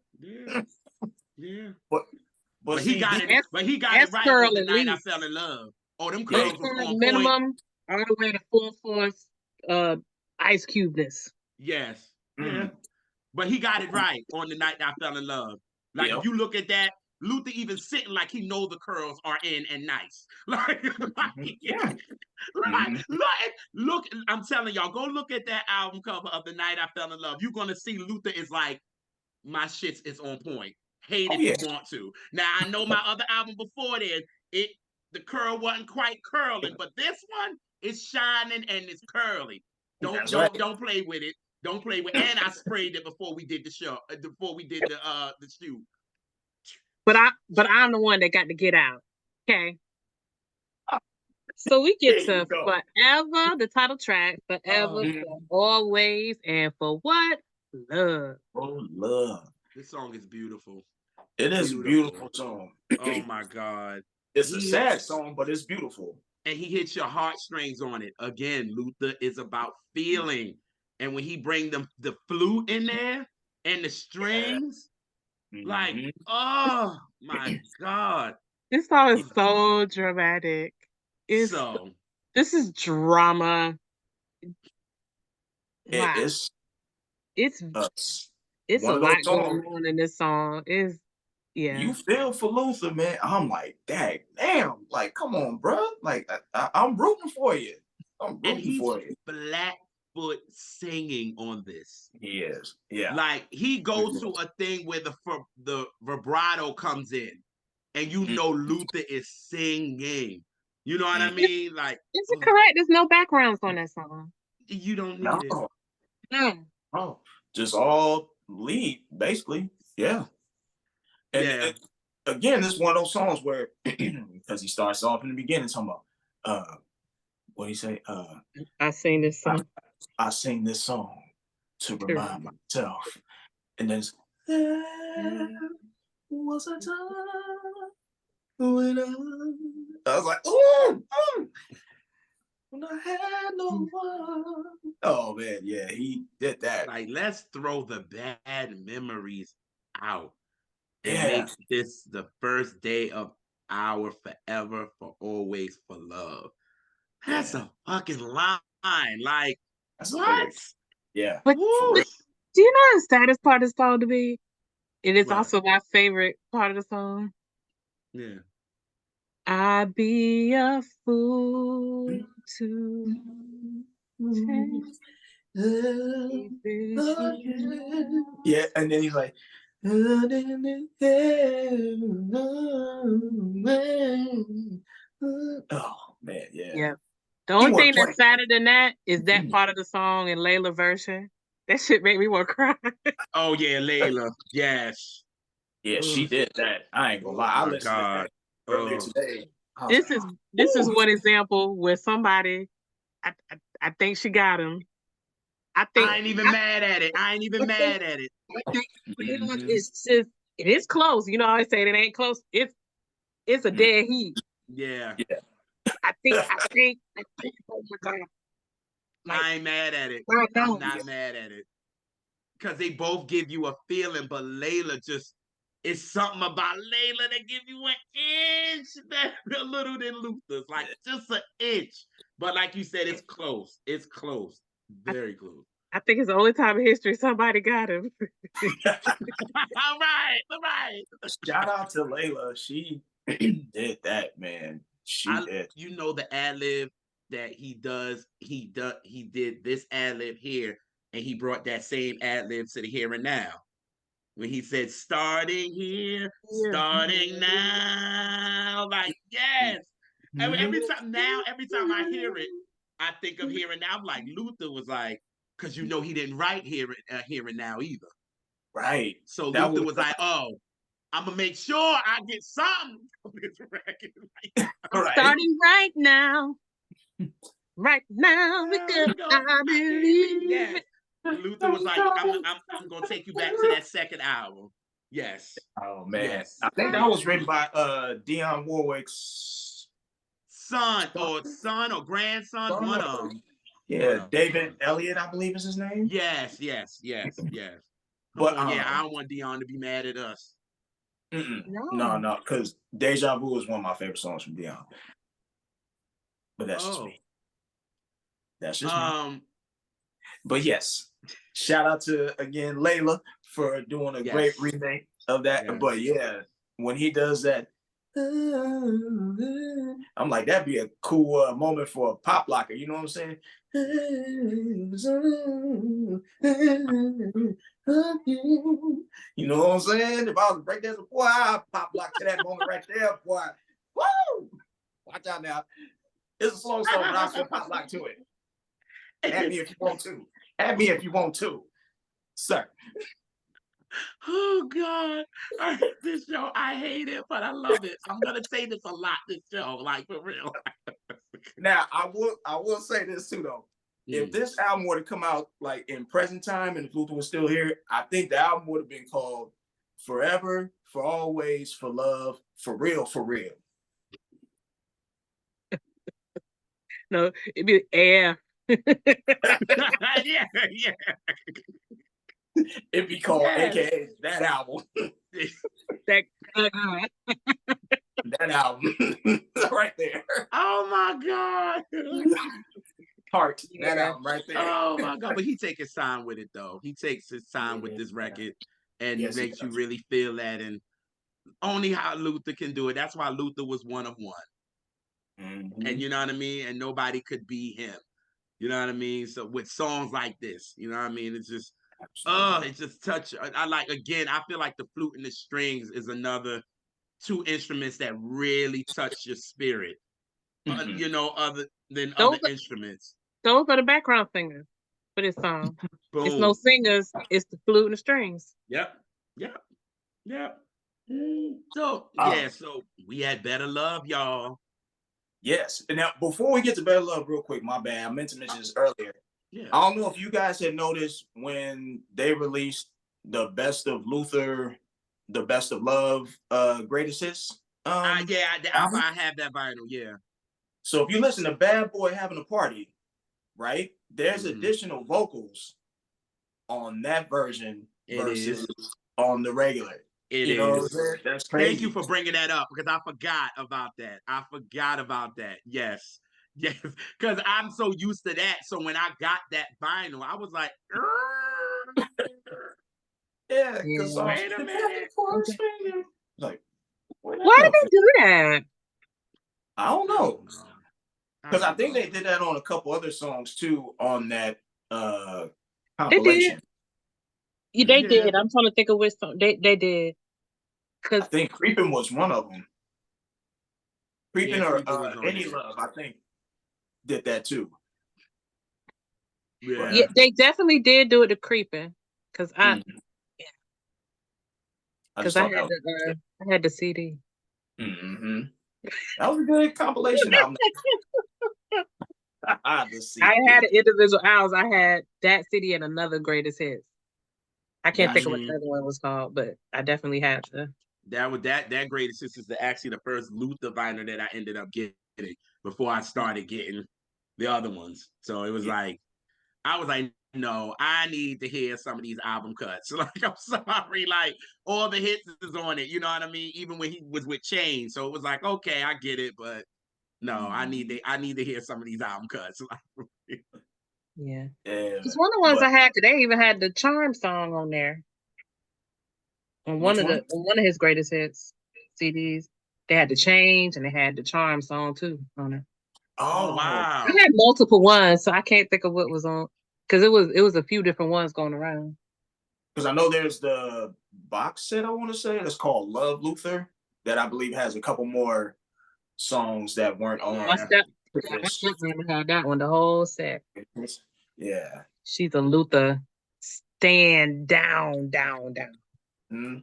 Speaker 3: But
Speaker 2: he got it. But he got it right on the night I fell in love. Oh, them curls was on
Speaker 1: minimum
Speaker 2: point.
Speaker 1: All the way to full force Ice Cube-ness.
Speaker 2: Yes. Yeah. But he got it right on the night I fell in love. Like if you look at that, Luther even sitting like he know the curls are in and nice. Look, I'm telling y'all, go look at that album cover of The Night I Fell in Love. You're gonna see Luther is like, my shit is on point. Hate if you want to. Now I know my other album before then, the curl wasn't quite curling, but this one is shining and it's curly. Don't play with it. Don't play with. And I sprayed it before we did the show. Before we did the shoot.
Speaker 1: But I'm the one that got to get out. Okay. So we get to Forever, the title track, Forever, for Always, and for what? Love.
Speaker 3: Oh, love.
Speaker 2: This song is beautiful.
Speaker 3: It is a beautiful song.
Speaker 2: Oh my God.
Speaker 3: It's a sad song, but it's beautiful.
Speaker 2: And he hits your heartstrings on it. Again, Luther is about feeling. And when he bring the flute in there and the strings, like, oh my God.
Speaker 1: This song is so dramatic. This is drama.
Speaker 3: It's
Speaker 1: a lot going on in this song.
Speaker 3: You feel for Luther, man. I'm like, damn, like, come on, bro. Like, I'm rooting for you. I'm rooting for you.
Speaker 2: Blackfoot singing on this.
Speaker 3: He is, yeah.
Speaker 2: Like he goes through a thing where the vibrato comes in, and you know Luther is singing. You know what I mean? Like,
Speaker 1: is it correct? There's no backgrounds on that song.
Speaker 2: You don't need it.
Speaker 1: No.
Speaker 3: Oh, just all lead, basically. Yeah. And again, this is one of those songs where, because he starts off in the beginning talking about, what do you say?
Speaker 1: I sing this song.
Speaker 3: I sing this song to remind myself. And then there was a time when I was like, ooh. when I had no one. Oh man, yeah, he did that.
Speaker 2: Like, let's throw the bad memories out and
Speaker 3: Yeah,
Speaker 2: make this the first day of our forever, for always, for love. That's
Speaker 3: yeah.
Speaker 2: a fucking line. Like,
Speaker 3: That's a
Speaker 2: what?
Speaker 3: lyrics. Yeah,
Speaker 1: But
Speaker 3: for
Speaker 2: Woo!
Speaker 3: real.
Speaker 1: do you know the saddest part of the song to me? It is
Speaker 2: What?
Speaker 1: also my favorite part of the song.
Speaker 2: Yeah.
Speaker 1: I'd be a fool to take this you.
Speaker 3: Yeah, and then he's like, oh man, yeah.
Speaker 1: Yeah. The
Speaker 3: He
Speaker 1: only
Speaker 3: want
Speaker 1: thing
Speaker 3: to play.
Speaker 1: that's sadder than that is that part of the song in Layla version. That shit made me want to cry.
Speaker 2: Oh yeah, Layla. Yes.
Speaker 3: Yeah, she
Speaker 2: Ugh.
Speaker 3: did that. I ain't gonna
Speaker 2: Oh
Speaker 3: lie. I
Speaker 2: my
Speaker 3: listened to that
Speaker 2: God.
Speaker 3: earlier
Speaker 2: Oh.
Speaker 3: today. I was
Speaker 1: This
Speaker 3: like,
Speaker 1: is
Speaker 3: ooh.
Speaker 1: one example where somebody, I think she got him. I think
Speaker 2: I ain't even mad at it. I ain't even
Speaker 1: I think
Speaker 2: mad at it.
Speaker 1: I think
Speaker 2: Mhm.
Speaker 1: it's just it is close. You know, I say it ain't close. It's a dead heat.
Speaker 2: Yeah.
Speaker 3: Yeah.
Speaker 1: I think. Oh my god! Like
Speaker 2: I ain't mad at it.
Speaker 1: I
Speaker 2: I'm
Speaker 1: know.
Speaker 2: not mad at it. Because they both give you a feeling, but Layla just, it's something about Layla that give you an inch that a little than Luther's, like just an inch. But like you said, it's close. It's close.
Speaker 1: I,
Speaker 2: Very close.
Speaker 1: I think it's the only time in history somebody got him.
Speaker 2: All right, all right.
Speaker 3: Shout out to Layla. She did that, man. She did.
Speaker 2: You know the ad lib that he does. He did this ad lib here, and he brought that same ad lib to the here and now. When he said starting here,
Speaker 1: Yeah.
Speaker 2: starting now. Like, yes. I mean, every time I hear it, I think of here and now. I'm like, Luther was like, because you know he didn't write here and now either.
Speaker 3: Right.
Speaker 2: So
Speaker 3: That
Speaker 2: Luther
Speaker 3: was
Speaker 2: was like, oh, I'm gonna make sure I get something from this record.
Speaker 1: I'm
Speaker 3: right.
Speaker 1: starting right now. Right now, because I believe
Speaker 2: Yes.
Speaker 1: it.
Speaker 2: Luther was like, I'm gonna take you back to that second album. Yes.
Speaker 3: Oh man.
Speaker 2: Yes.
Speaker 3: I think that was
Speaker 2: Yes.
Speaker 3: written by Dionne Warwick's
Speaker 2: Son or grandson,
Speaker 3: son.
Speaker 2: one of them.
Speaker 3: Yeah, David Elliott, I believe is his name.
Speaker 2: Yes, yes, yes, yes. Come
Speaker 3: But
Speaker 2: on, yeah, I don't want Dion to be mad at us.
Speaker 3: no, because Deja Vu is one of my favorite songs from Dionne. But that's just
Speaker 2: Oh,
Speaker 3: me. That's just me.
Speaker 2: um,
Speaker 3: But yes, shout out to again Layla for doing a great
Speaker 2: yes,
Speaker 3: remake of that.
Speaker 2: yes.
Speaker 3: But yeah, when he does that, I'm like, that'd be a cool moment for a pop locker. You know what I'm saying? You know what I'm saying? If I was a breakdancer, boy, I'd pop lock to that moment right there, boy. Woo! Watch out now. It's a slow song, but I'll still pop lock to it. At me if you want to. At me if you want to, sir.
Speaker 2: Oh God, this show, I hate it, but I love it. I'm gonna say this a lot. This show, like for real.
Speaker 3: Now I will say this too though. If this album were to come out like in present time and if Luther was still here, I think the album would have been called Forever, For Always, For Love, For Real, For Real.
Speaker 1: No, it'd be air.
Speaker 2: Yeah, yeah.
Speaker 3: It'd be called
Speaker 2: Yes.
Speaker 3: AKA that album.
Speaker 1: That
Speaker 3: That album. Right there.
Speaker 2: Oh my God.
Speaker 3: Heart.
Speaker 1: Yeah.
Speaker 3: That album right there.
Speaker 2: Oh my God. But he takes his time with it though. He takes his time with this record and
Speaker 3: Yes, he
Speaker 2: makes you
Speaker 3: does.
Speaker 2: really feel that, and only how Luther can do it. That's why Luther was one of one. And you know what I mean? And nobody could be him. You know what I mean? So with songs like this, you know what I mean? It's just, it just touch. I like, again, I feel like the flute and the strings is another two instruments that really touch your spirit. You know, other than
Speaker 1: those
Speaker 2: other instruments.
Speaker 1: those are the background singers for this song.
Speaker 2: Boom.
Speaker 1: It's no singers. It's the flute and the strings.
Speaker 2: Yep. Yep. Yep. So yeah, so we had Better Love, y'all.
Speaker 3: Yes. And now before we get to Better Love, real quick, my bad. I meant to mention this earlier.
Speaker 2: Yeah.
Speaker 3: I don't know if you guys had noticed when they released the Best of Luther, the Best of Love, Greatest Hits.
Speaker 2: I have that vinyl. Yeah.
Speaker 3: So if you listen to Bad Boy Having a Party, right, there's additional vocals on that version versus on the regular.
Speaker 2: It
Speaker 3: you know
Speaker 2: is.
Speaker 3: That's crazy.
Speaker 2: Thank you for bringing that up because I forgot about that. Yes. Yes. Because I'm so used to that. So when I got that vinyl, I was like,
Speaker 3: yeah, because
Speaker 2: wait a minute.
Speaker 3: Like,
Speaker 1: why did they do that?
Speaker 3: I don't know. Because I think they did that on a couple other songs too on that compilation.
Speaker 1: They did. I'm trying to think of which song they did.
Speaker 3: I think Creeping was one of them. Creeping or Any Love, I think, did that too.
Speaker 1: Yeah, they definitely did do it to Creeping. Because I had the CD.
Speaker 3: Mm-hmm. That was a good compilation album.
Speaker 1: I had an individual albums. I had that CD and another Greatest Hits. I can't think of what the other one was called, but I definitely had to.
Speaker 2: That Greatest Hits is actually the first Luther vinyl that I ended up getting before I started getting the other ones. So it was like, I was like, no, I need to hear some of these album cuts. Like, I'm sorry, like all the hits is on it. You know what I mean? Even when he was with Chain, so it was like, okay, I get it, but no, I need to hear some of these album cuts.
Speaker 1: Yeah. Because one of the ones I had today even had the Charm song on there. On one of his Greatest Hits CDs. They had the Change and they had the Charm song too on it.
Speaker 2: Oh wow.
Speaker 1: I had multiple ones, so I can't think of what was on. Because it was a few different ones going around.
Speaker 3: Because I know there's the box set, I want to say, that's called Love Luther, that I believe has a couple more songs that weren't on.
Speaker 1: My stepmother had that one, the whole set.
Speaker 3: Yeah.
Speaker 1: She's a Luther stand down.
Speaker 3: Mm-hmm.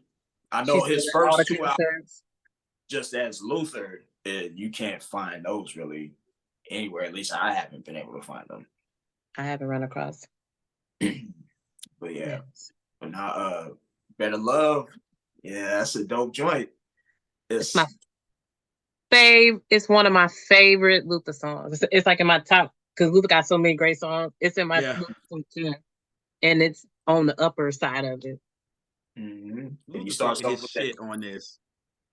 Speaker 3: I know his first two albums, just as Luther, you can't find those really anywhere. At least I haven't been able to find them.
Speaker 1: I haven't run across.
Speaker 3: But yeah. Yes. But now Better Love, yeah, that's a dope joint.
Speaker 1: It's my it's one of my favorite Luther songs. It's like in my top, because Luther got so many great songs. It's in my top 10, and it's on the upper side of it.
Speaker 2: Mm-hmm. Luther talking his shit on this.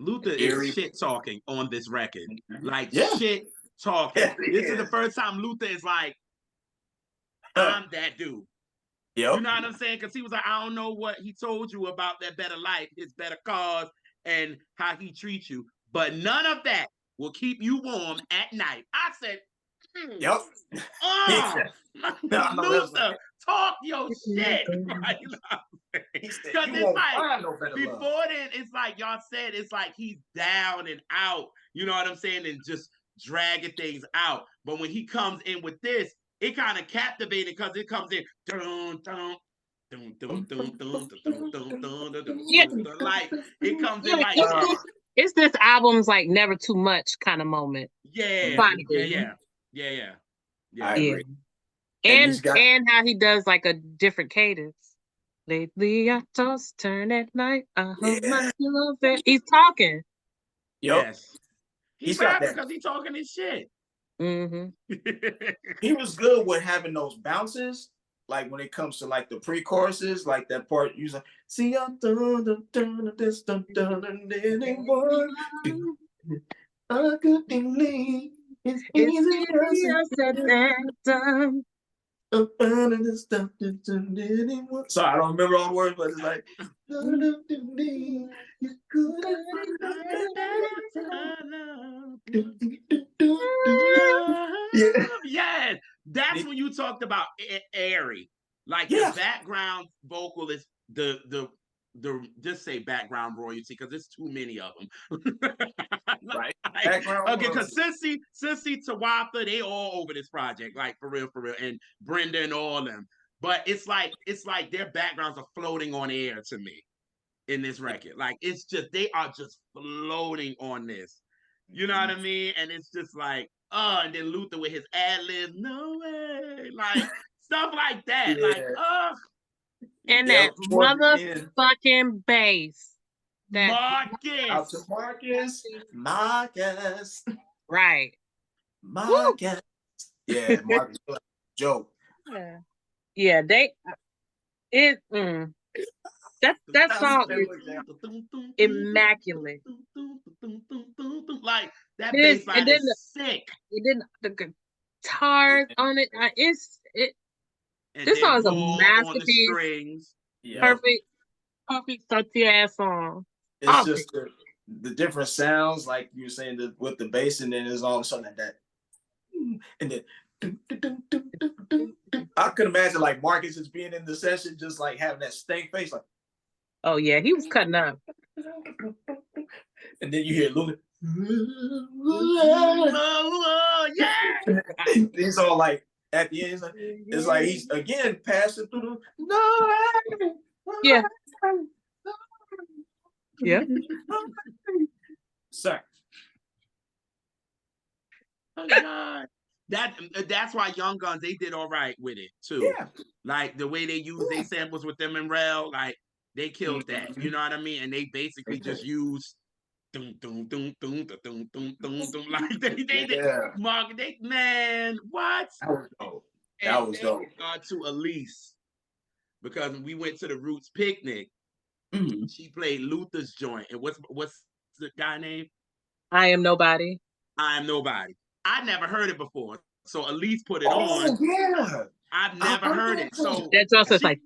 Speaker 2: Luther is shit talking on this record. Like shit talking. This is the first time Luther is like, I'm that dude. Yep. You know what I'm saying? Because he was like, I don't know what he told you about that better life, his better cause, and how he treats you. But none of that will keep you warm at night. I said,
Speaker 3: yep.
Speaker 2: Luther, talk your shit. Right? Because it's like, before then, it's like y'all said, it's like he's down and out. You know what I'm saying? And just dragging things out. But when he comes in with this, it kind of captivated because it comes in like it comes in like
Speaker 1: it's this album's like never too much kind of moment.
Speaker 2: Yeah.
Speaker 3: I agree.
Speaker 1: And how he does like a different cadence. Lately I toss, turn at night. I hope my love it. He's talking.
Speaker 2: Yes. He's rapping because he's talking his shit.
Speaker 1: Mm-hmm.
Speaker 3: He was good with having those bounces, like when it comes to like the pre-choruses, like that part you like, see I'm done this done anyone. I could believe it's easier said than done. So I don't remember all the words, but it's like
Speaker 2: yeah, that's when you talked about airy, like the background vocal is the just say background royalty because there's too many of them.
Speaker 3: Right.
Speaker 2: Okay, because Cissy, Tawatha, they all over this project, like for real, and Brenda and all of them. But it's like their backgrounds are floating on air to me in this record. Like it's just they are just floating on this. You know what I mean? And it's just like, and then Luther with his ad-libs, no way, like stuff like that.
Speaker 3: Yeah.
Speaker 2: Like,
Speaker 1: and that motherfucking bass.
Speaker 2: Marcus.
Speaker 3: Out to Marcus.
Speaker 1: Right.
Speaker 3: My cat. Yeah, Marcus joke.
Speaker 1: Yeah, yeah, that song is immaculate.
Speaker 2: Like that
Speaker 1: It is,
Speaker 2: bass
Speaker 1: and
Speaker 2: line
Speaker 1: then
Speaker 2: is sick.
Speaker 1: the guitars on it.
Speaker 2: And
Speaker 1: This
Speaker 2: then
Speaker 1: song is a
Speaker 2: Paul on the
Speaker 1: masterpiece.
Speaker 2: strings.
Speaker 3: Yeah.
Speaker 1: Perfect salty ass song.
Speaker 3: It's just the different sounds, like you were saying, with the bass, and then there's all of a sudden that, and then I could imagine like Marcus just being in the session, just like having that stank face, like,
Speaker 1: oh yeah, he was cutting up.
Speaker 3: and then you hear Luther.
Speaker 2: Yeah.
Speaker 3: He's all like at the end, it's like he's again passing through the
Speaker 1: Yeah. Yeah.
Speaker 3: Sir.
Speaker 2: Oh God. That's why Young Guns, they did all right with it too.
Speaker 3: Yeah.
Speaker 2: Like the way they use their samples with them and Rel, like they killed that. You know what I mean? And they basically just used like they man, what?
Speaker 3: That was dope. That was dope.
Speaker 2: To Elise, because we went to the Roots picnic, she played Luther's joint. And what's the guy name?
Speaker 1: I Am Nobody.
Speaker 2: I Am Nobody. I never heard it before. So Elise put it on.
Speaker 3: Yeah.
Speaker 2: I've never heard it. So
Speaker 1: that's also like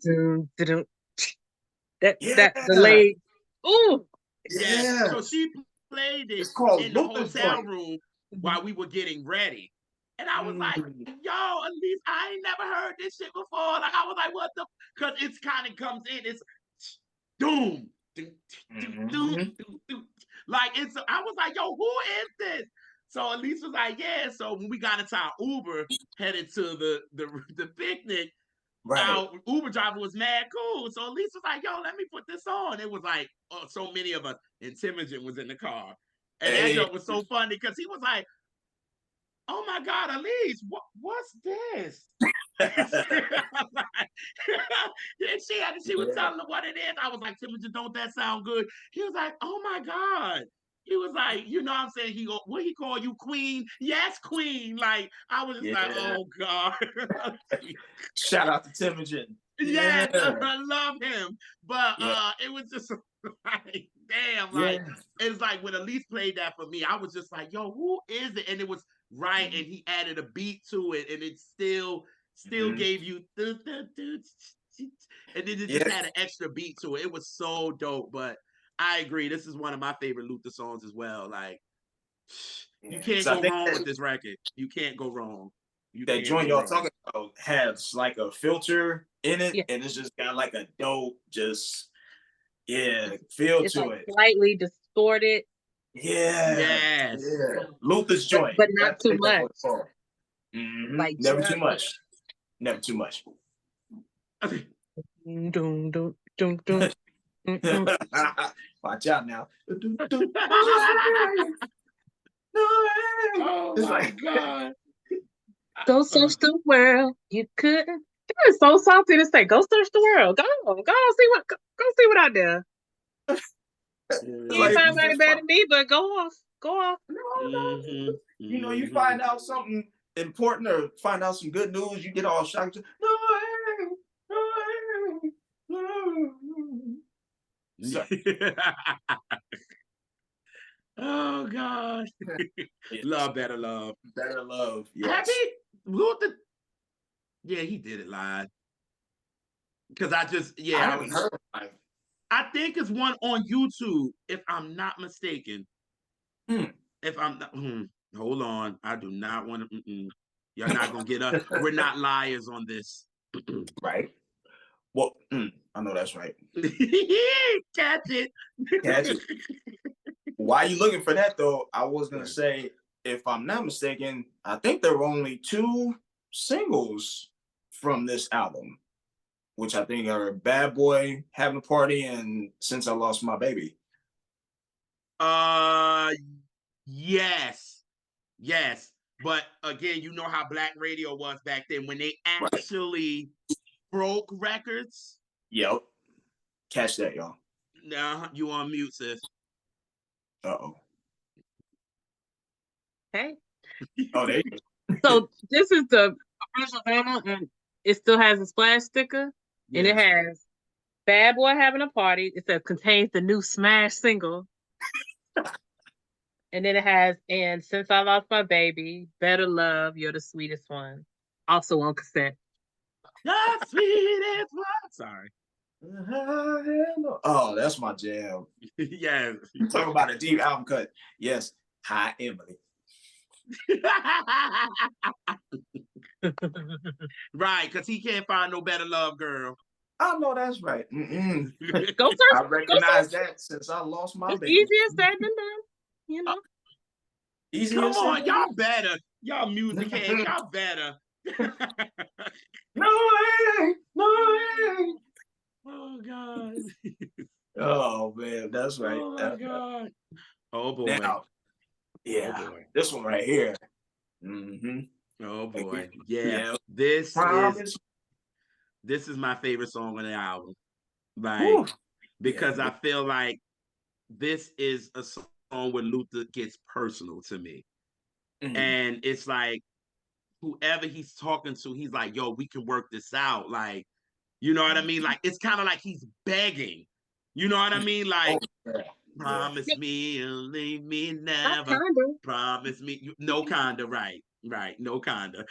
Speaker 1: that delayed. Ooh.
Speaker 2: Yeah. So she played it in the hotel room while we were getting ready. And I was like, yo, Elise, I ain't never heard this shit before. Like, I was like, what the? Because it's kind of comes in, it's doom. Like, I was like, yo, who is this? So Elise was like, yeah. So when we got into our Uber, headed to the picnic, our Uber driver was mad cool. So Elise was like, yo, let me put this on. It was like, so many of us, and Timogen was in the car. And that joke was so funny because he was like, oh my God, Elise, what's this? She was telling him what it is. I was like, Timogen, don't that sound good? He was like, oh my God. He was like, you know what I'm saying? What he call you, queen? Yes, queen. Like, I was just like, oh God.
Speaker 3: Shout out to Timogen.
Speaker 2: Yeah, I love him. But it was just like, damn, like, it's like when Elise played that for me, I was just like, yo, who is it? And it was right, and he added a beat to it, and it still gave you and then it just had an extra beat to it. It was so dope. But I agree, this is one of my favorite Luther songs as well. Like, you can't go wrong with this record. You can't go wrong.
Speaker 3: That joint y'all talking about has like a filter in it, and it's just got like a dope, just feel to
Speaker 1: like
Speaker 3: it.
Speaker 1: Slightly distorted.
Speaker 2: Yes.
Speaker 3: Luther's joint,
Speaker 1: but not too much.
Speaker 3: Like never too much. Never too much. Watch out now.
Speaker 2: Oh my God.
Speaker 1: Go search the world. You couldn't. That is so salty to say. Go search the world. Go see what out there. You ain't find anybody better than me, but go off.
Speaker 3: No. You know, you find out something important or find out some good news, you get all shocked.
Speaker 2: Oh God. Love, better love.
Speaker 3: Better love. Yes.
Speaker 2: Happy Luther. Yeah, he did it live. Because I haven't heard it live. I think it's one on YouTube, if I'm not mistaken. If I'm not, hold on. I do not want to. You're not gonna get us. We're not liars on this.
Speaker 3: Right. Well, I know that's right.
Speaker 2: Catch it.
Speaker 3: Catch it. While you looking for that though, I was gonna say, if I'm not mistaken, I think there were only 2 singles from this album, which I think are Bad Boy, Having a Party, and Since I Lost My Baby.
Speaker 2: Yes. But again, you know how black radio was back then when they actually broke records.
Speaker 3: Yep. Catch that, y'all.
Speaker 2: Nah, you on mute, sis.
Speaker 3: Uh-oh.
Speaker 1: Hey.
Speaker 3: Oh, there
Speaker 1: So this is the original vinyl, and it still has a splash sticker, and it
Speaker 2: Yes.
Speaker 1: has Bad Boy Having a Party. It says contains the new smash single. And then it has, and Since I Lost My Baby, Better Love, You're the Sweetest One. Also on cassette.
Speaker 2: The sweetest one. Sorry.
Speaker 3: Oh, that's my jam.
Speaker 2: Yes.
Speaker 3: Talk about a deep album cut. Yes. Hi, Emily.
Speaker 2: Right, because he can't find no better love, girl.
Speaker 3: I know that's right.
Speaker 1: Go
Speaker 3: I
Speaker 1: search.
Speaker 3: recognize that since I lost my
Speaker 1: It's
Speaker 3: baby.
Speaker 1: easier said than done. You know.
Speaker 3: Easier
Speaker 2: Come
Speaker 3: said
Speaker 2: on,
Speaker 3: than
Speaker 2: y'all
Speaker 3: done.
Speaker 2: better. Y'all music heads, y'all better.
Speaker 3: No way, no way.
Speaker 2: Oh God.
Speaker 3: Oh man, that's right.
Speaker 2: Oh my
Speaker 3: That's right.
Speaker 2: God. Oh boy.
Speaker 3: Now, yeah,
Speaker 2: Oh boy.
Speaker 3: this one right here. Mm-hmm.
Speaker 2: Oh boy. Yeah.
Speaker 3: Yeah.
Speaker 2: This
Speaker 3: Promise.
Speaker 2: is my favorite song on the album. Like,
Speaker 3: Whew.
Speaker 2: because
Speaker 3: Yeah.
Speaker 2: I feel like this is a song where Luther gets personal to me.
Speaker 3: Mhm.
Speaker 2: And it's like whoever he's talking to, he's like, yo, we can work this out. Like, you know what I mean? Like, it's kind of like he's begging. You know what I mean? Like,
Speaker 3: Oh, yeah.
Speaker 2: promise me you'll leave me
Speaker 1: Not
Speaker 2: never.
Speaker 1: kinda.
Speaker 2: Promise me. No kinda, right. Right. No kinda.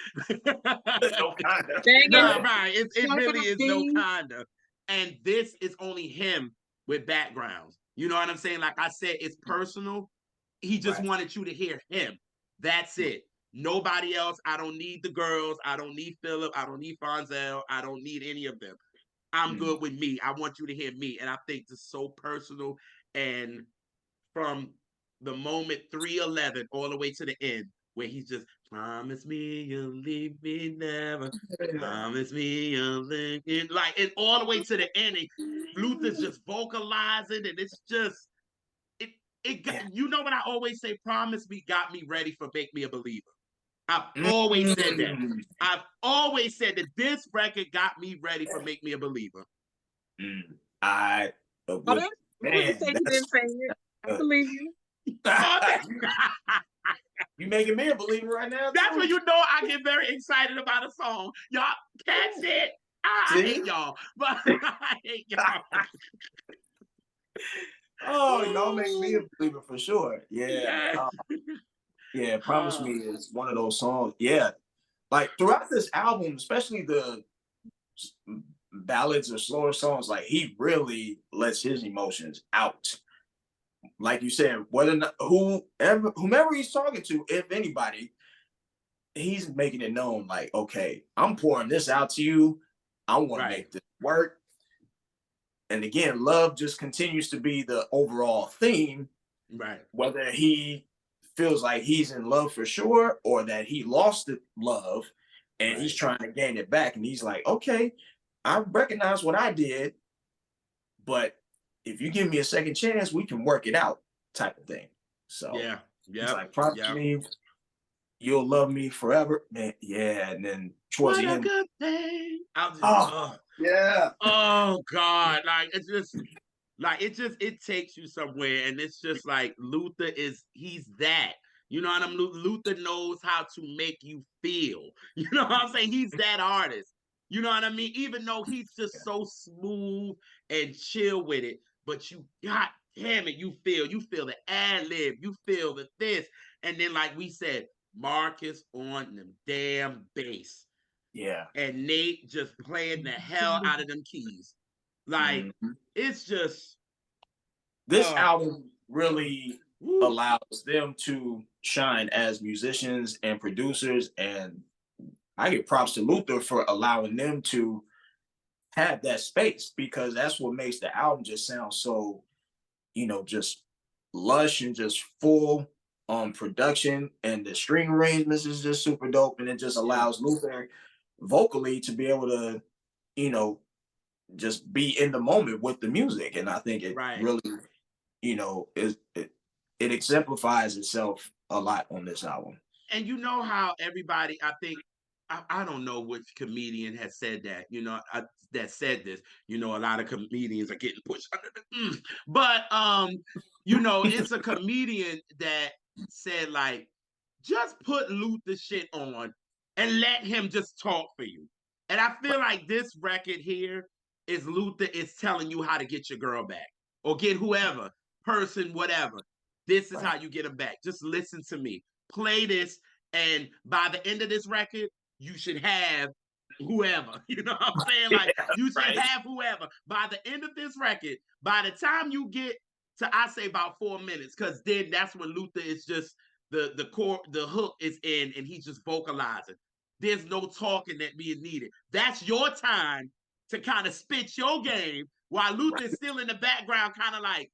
Speaker 3: No kind of.
Speaker 1: Dang
Speaker 2: Nah,
Speaker 1: it.
Speaker 2: right. It really is no
Speaker 1: Shaggy.
Speaker 2: kinda. And this is only him with backgrounds. You know what I'm saying? Like I said, it's personal. He just
Speaker 3: Right.
Speaker 2: wanted you to hear him. That's it. Nobody else. I don't need the girls. I don't need Phillip. I don't need Fonzel. I don't need any of them. I'm good with me. I want you to hear me. And I think this is so personal. And from the moment 311 all the way to the end, where he's just, promise me you'll leave me never. Promise me you'll leave me. Like, and all the way to the ending, Luther's just vocalizing, and it's just, it got, you know what I always say, promise me got me ready for Make Me a Believer. I've always said that. I've always said that this record got me ready for Make Me a Believer.
Speaker 3: I
Speaker 1: Oh,
Speaker 3: would,
Speaker 1: that's when you
Speaker 3: man,
Speaker 1: say you didn't say it. I believe you.
Speaker 3: You making me a believer right now.
Speaker 2: That's when you know I get very excited about a song. Y'all catch it. I hate y'all, but I hate y'all.
Speaker 3: Oh, y'all make me a believer for sure. Yeah.
Speaker 2: Yes.
Speaker 3: Yeah, Promise Me is one of those songs. Yeah. Like throughout this album, especially the ballads or slower songs, like he really lets his emotions out. Like you said, whether or not, whomever he's talking to, if anybody, he's making it known, like, okay, I'm pouring this out to you. I want to make this work. And again, love just continues to be the overall theme.
Speaker 2: Right.
Speaker 3: Whether he feels like he's in love for sure or that he lost the love and he's trying to gain it back. And he's like, okay, I recognize what I did, but if you give me a second chance, we can work it out, type of thing. So
Speaker 2: yeah.
Speaker 3: it's like, promise me you'll love me forever, man. Yeah, and then towards the end,
Speaker 2: Good thing.
Speaker 3: yeah.
Speaker 2: Oh God, like it's just like it takes you somewhere, and it's just like Luther he's that. You know what I mean? Luther knows how to make you feel. You know what I'm saying? He's that artist. You know what I mean? Even though he's just so smooth and chill with it, but God damn it, you feel the ad lib, you feel the this, and then like we said, Marcus on them damn bass.
Speaker 3: Yeah.
Speaker 2: And Nate just playing the hell out of them keys. Like, it's just
Speaker 3: this album really allows them to shine as musicians and producers, and I give props to Luther for allowing them to have that space, because that's what makes the album just sound so, just lush and just full on production, and the string arrangements is just super dope, and it just allows Luther vocally to be able to, just be in the moment with the music. And I think it really, it exemplifies itself a lot on this album.
Speaker 2: And you know how everybody, I think, I don't know which comedian has said that, that said this. A lot of comedians are getting pushed under the, but it's a comedian that said, like, just put Luther shit on and let him just talk for you. And I feel like this record here is Luther is telling you how to get your girl back or get whoever, person, whatever. This is how you get them back. Just listen to me. Play this, and by the end of this record, you should have whoever. You know what I'm saying? Like, you should have whoever. By the end of this record, by the time you get to, I say about 4 minutes, because then that's when Luther is just the core, the hook is in, and he's just vocalizing. There's no talking that being needed. That's your time to kind of spit your game while Luther's still in the background, kind of like,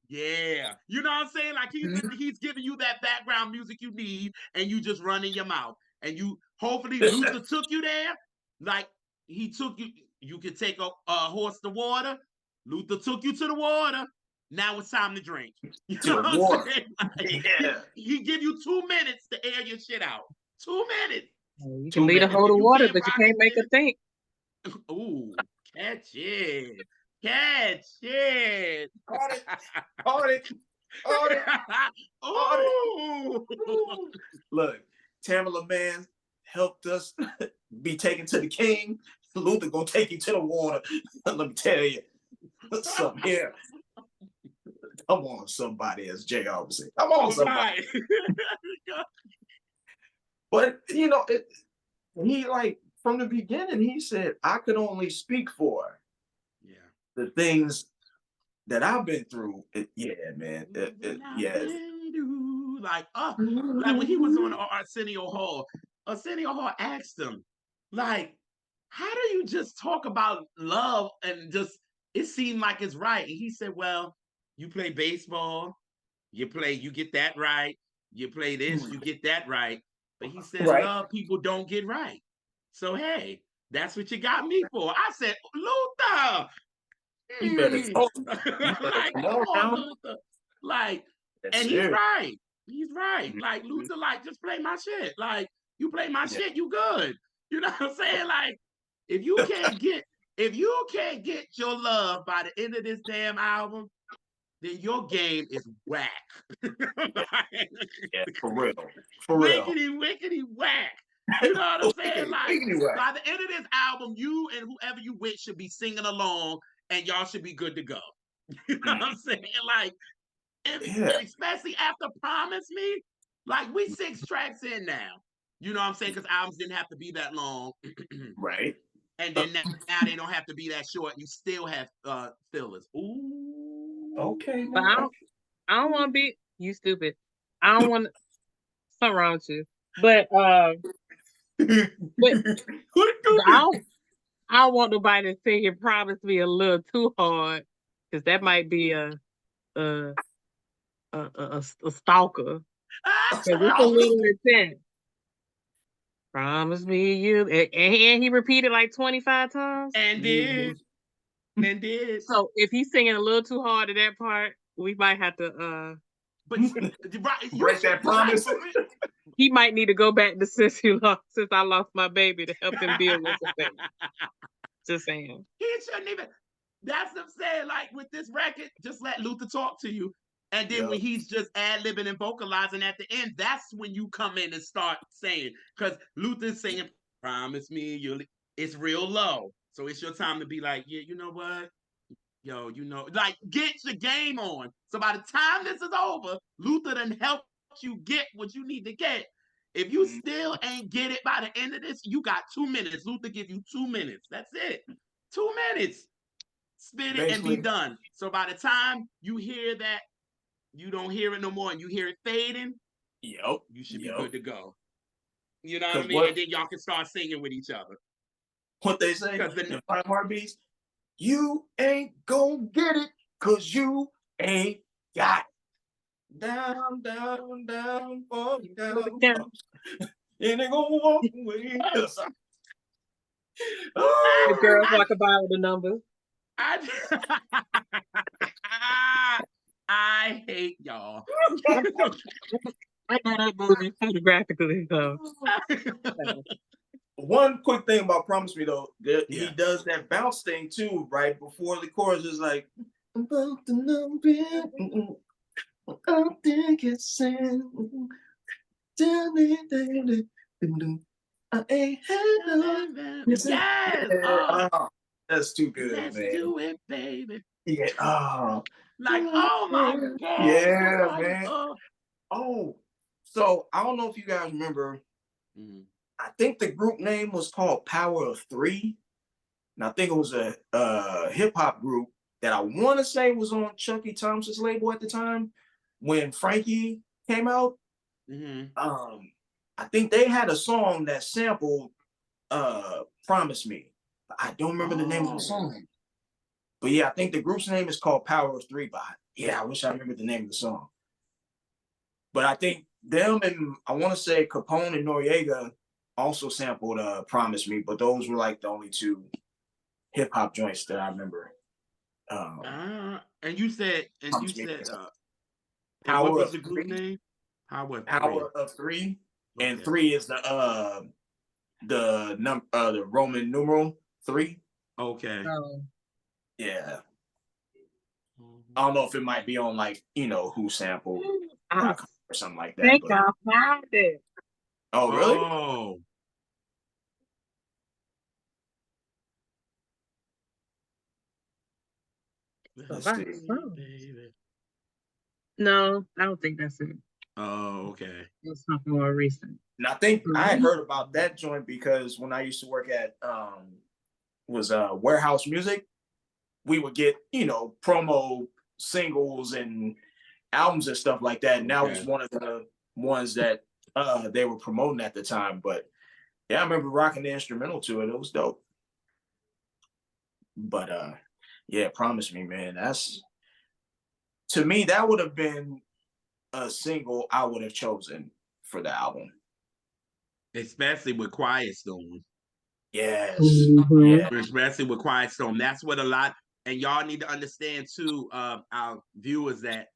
Speaker 2: yeah, you know what I'm saying? Like he's giving you that background music you need, and you just running your mouth. And you hopefully Luther took you there, like he took you. You could take a horse to water. Luther took you to the water. Now it's time to drink. You know what I'm saying? Like, he give you 2 minutes to air your shit out. 2 minutes.
Speaker 1: You can lead a hoe to water, but you can't make her think.
Speaker 2: Ooh, catch it. Catch it.
Speaker 3: Hold it. Ooh. Look, Tamala Man helped us be taken to the king. Luther gonna take you to the water. Let me tell you. Something here. Come on, somebody, as JR would say. Come on, somebody. But you know, he like from the beginning, he said, I could only speak for the things that I've been through. Man.
Speaker 2: Like when he was on Arsenio Hall asked him, like, how do you just talk about love and just it seemed like it's right? And he said, well, you play baseball, you get that right, you play this, you get that right. But he said, love people don't get right. So hey, that's what you got me for. I said, Luther.
Speaker 3: You better talk.
Speaker 2: Like, come on, Luther. Like, and he's right. He's right. Like, Luther, like, just play my shit. Like, you play my shit, you good. You know what I'm saying? Like, if you can't get your love by the end of this damn album, then your game is whack.
Speaker 3: For real.
Speaker 2: Wickety whack. You know what I'm saying? Like, by the end of this album, you and whoever you with should be singing along, and y'all should be good to go. You know what I'm saying? Like, especially after Promise Me, like, we 6 tracks in now. You know what I'm saying? Because albums didn't have to be that long.
Speaker 3: Right.
Speaker 2: And then now they don't have to be that short. You still have fillers. Ooh.
Speaker 3: Okay.
Speaker 1: But I don't want to be, you stupid. I don't want, something wrong with you. But I don't want nobody to say you promised me a little too hard, because that might be a stalker. Because it's a little intense. Promise me you, and he repeated like 25 times.
Speaker 2: And did.
Speaker 1: So if he's singing a little too hard at that part, we might have to
Speaker 2: but
Speaker 3: break that promise.
Speaker 1: He might need to go back to since I lost my baby to help him deal with the thing. Just saying.
Speaker 2: He shouldn't even. That's what I'm saying. Like with this record, just let Luther talk to you. And then when he's just ad-libbing and vocalizing at the end, that's when you come in and start saying, because Luther's saying, promise me, it's real low. So it's your time to be like, yeah, you know what? Yo, you know, like, get your game on. So by the time this is over, Luther done helped you get what you need to get. If you still ain't get it by the end of this, you got 2 minutes. Luther give you 2 minutes. That's it. 2 minutes. Spit it and be done. So by the time you hear that, you don't hear it no more, and you hear it fading, you should be good to go. You know what I mean? And then y'all can start singing with each other.
Speaker 3: What they say in 5 Heartbeats, you ain't gonna get it because you ain't got it. Down, down, down, falling down. And they gonna walk away.
Speaker 1: The girls walk about with the numbers.
Speaker 2: I hate y'all.
Speaker 1: I know that movie photographically, so.
Speaker 3: One quick thing about Promise Me though, he does that bounce thing too, right before the chorus is like, about the number, I think it's I ain't had no.
Speaker 2: Yes. Oh,
Speaker 3: That's too good,
Speaker 2: let's
Speaker 3: man.
Speaker 2: do it, baby.
Speaker 3: Yeah. Oh.
Speaker 2: Like, oh my God.
Speaker 3: Yeah,
Speaker 2: Somebody,
Speaker 3: man. Oh, so I don't know if you guys remember. I think the group name was called Power of Three. And I think it was a hip hop group that I want to say was on Chucky Thompson's label at the time when Frankie came out. I think they had a song that sampled Promise Me. I don't remember the name of the song. But yeah, I think the group's name is called Power of Three. But yeah, I wish I remembered the name of the song. But I think them and I want to say Capone and Noriega also sampled Promise Me, but those were like the only two hip hop joints that I remember.
Speaker 2: And you said,
Speaker 3: Power
Speaker 2: what was
Speaker 3: of
Speaker 2: the group
Speaker 3: Three?
Speaker 2: name? Power
Speaker 3: of Three,
Speaker 2: okay.
Speaker 3: And 3 is the Roman numeral 3.
Speaker 2: Okay.
Speaker 3: Yeah. I don't know if it might be on like Who Sampled or something like that.
Speaker 1: I think I'll find it.
Speaker 3: Oh really?
Speaker 2: Oh.
Speaker 3: Let's see.
Speaker 1: No, I don't think that's it.
Speaker 2: Oh, okay.
Speaker 1: It's something more recent.
Speaker 3: And I think I heard about that joint because when I used to work at Warehouse Music, we would get promo singles and albums and stuff like that. And that was one of the ones that they were promoting at the time. But yeah, I remember rocking the instrumental to it. It was dope. But yeah, Promise Me, man. That's, to me, that would have been a single I would have chosen for the album.
Speaker 2: Especially with Quiet Storm.
Speaker 3: Yes.
Speaker 1: Yeah.
Speaker 2: Especially with Quiet Storm. That's what a lot, and y'all need to understand too, our viewers, that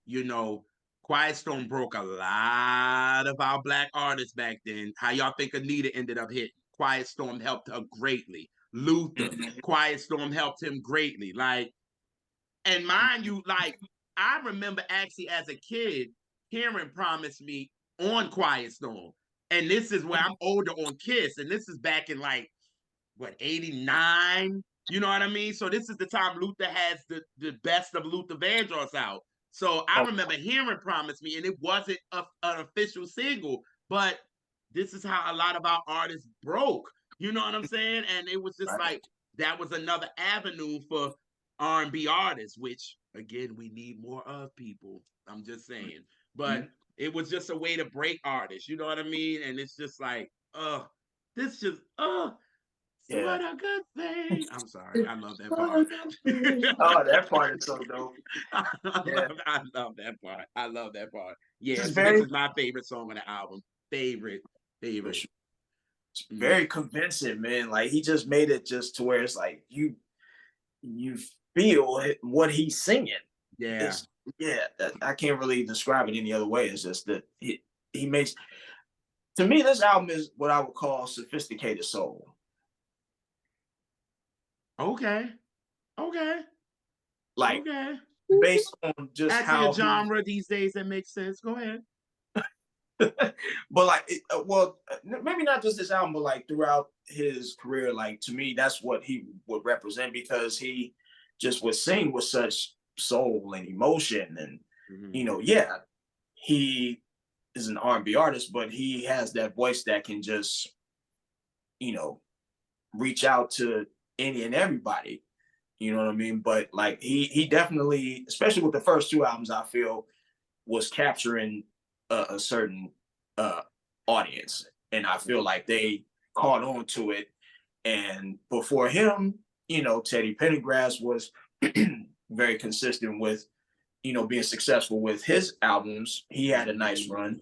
Speaker 2: Quiet Storm broke a lot of our Black artists back then. How y'all think Anita ended up hitting? Quiet Storm helped her greatly. Luther, Quiet Storm helped him greatly. Like, and mind you, like, I remember actually as a kid hearing Promise Me on Quiet Storm. And this is where I'm older on Kiss. And this is back in like, 89? You know what I mean? So this is the time Luther has the best of Luther Vandross out. So I remember hearing Promise Me, and it wasn't an official single, but this is how a lot of our artists broke. You know what I'm saying? And it was just like, that was another avenue for R&B artists, which, again, we need more of, people. I'm just saying. But it was just a way to break artists. You know what I mean? And it's just like, this just, what a good thing. I'm sorry. I love that part.
Speaker 3: Oh, that part is so dope.
Speaker 2: I love that part. I love that part. Yeah, so
Speaker 3: this
Speaker 2: is my favorite song on the album. Favorite.
Speaker 3: It's very convincing, man. Like, he just made it just to where it's like you feel what he's singing.
Speaker 2: Yeah.
Speaker 3: I can't really describe it any other way. It's just that he makes, to me, this album is what I would call sophisticated soul.
Speaker 2: Okay.
Speaker 3: Like, based on just how
Speaker 2: a genre these days that makes sense. Go ahead.
Speaker 3: But like, maybe not just this album, but like throughout his career, like, to me, that's what he would represent, because he just would sing with such soul and emotion. And he is an R&B artist, but he has that voice that can just reach out to any and everybody. You know what I mean? But like, he definitely, especially with the first two albums, I feel was capturing a certain audience, and I feel like they caught on to it. And before him, Teddy Pendergrass was very consistent with being successful with his albums. He had a nice run,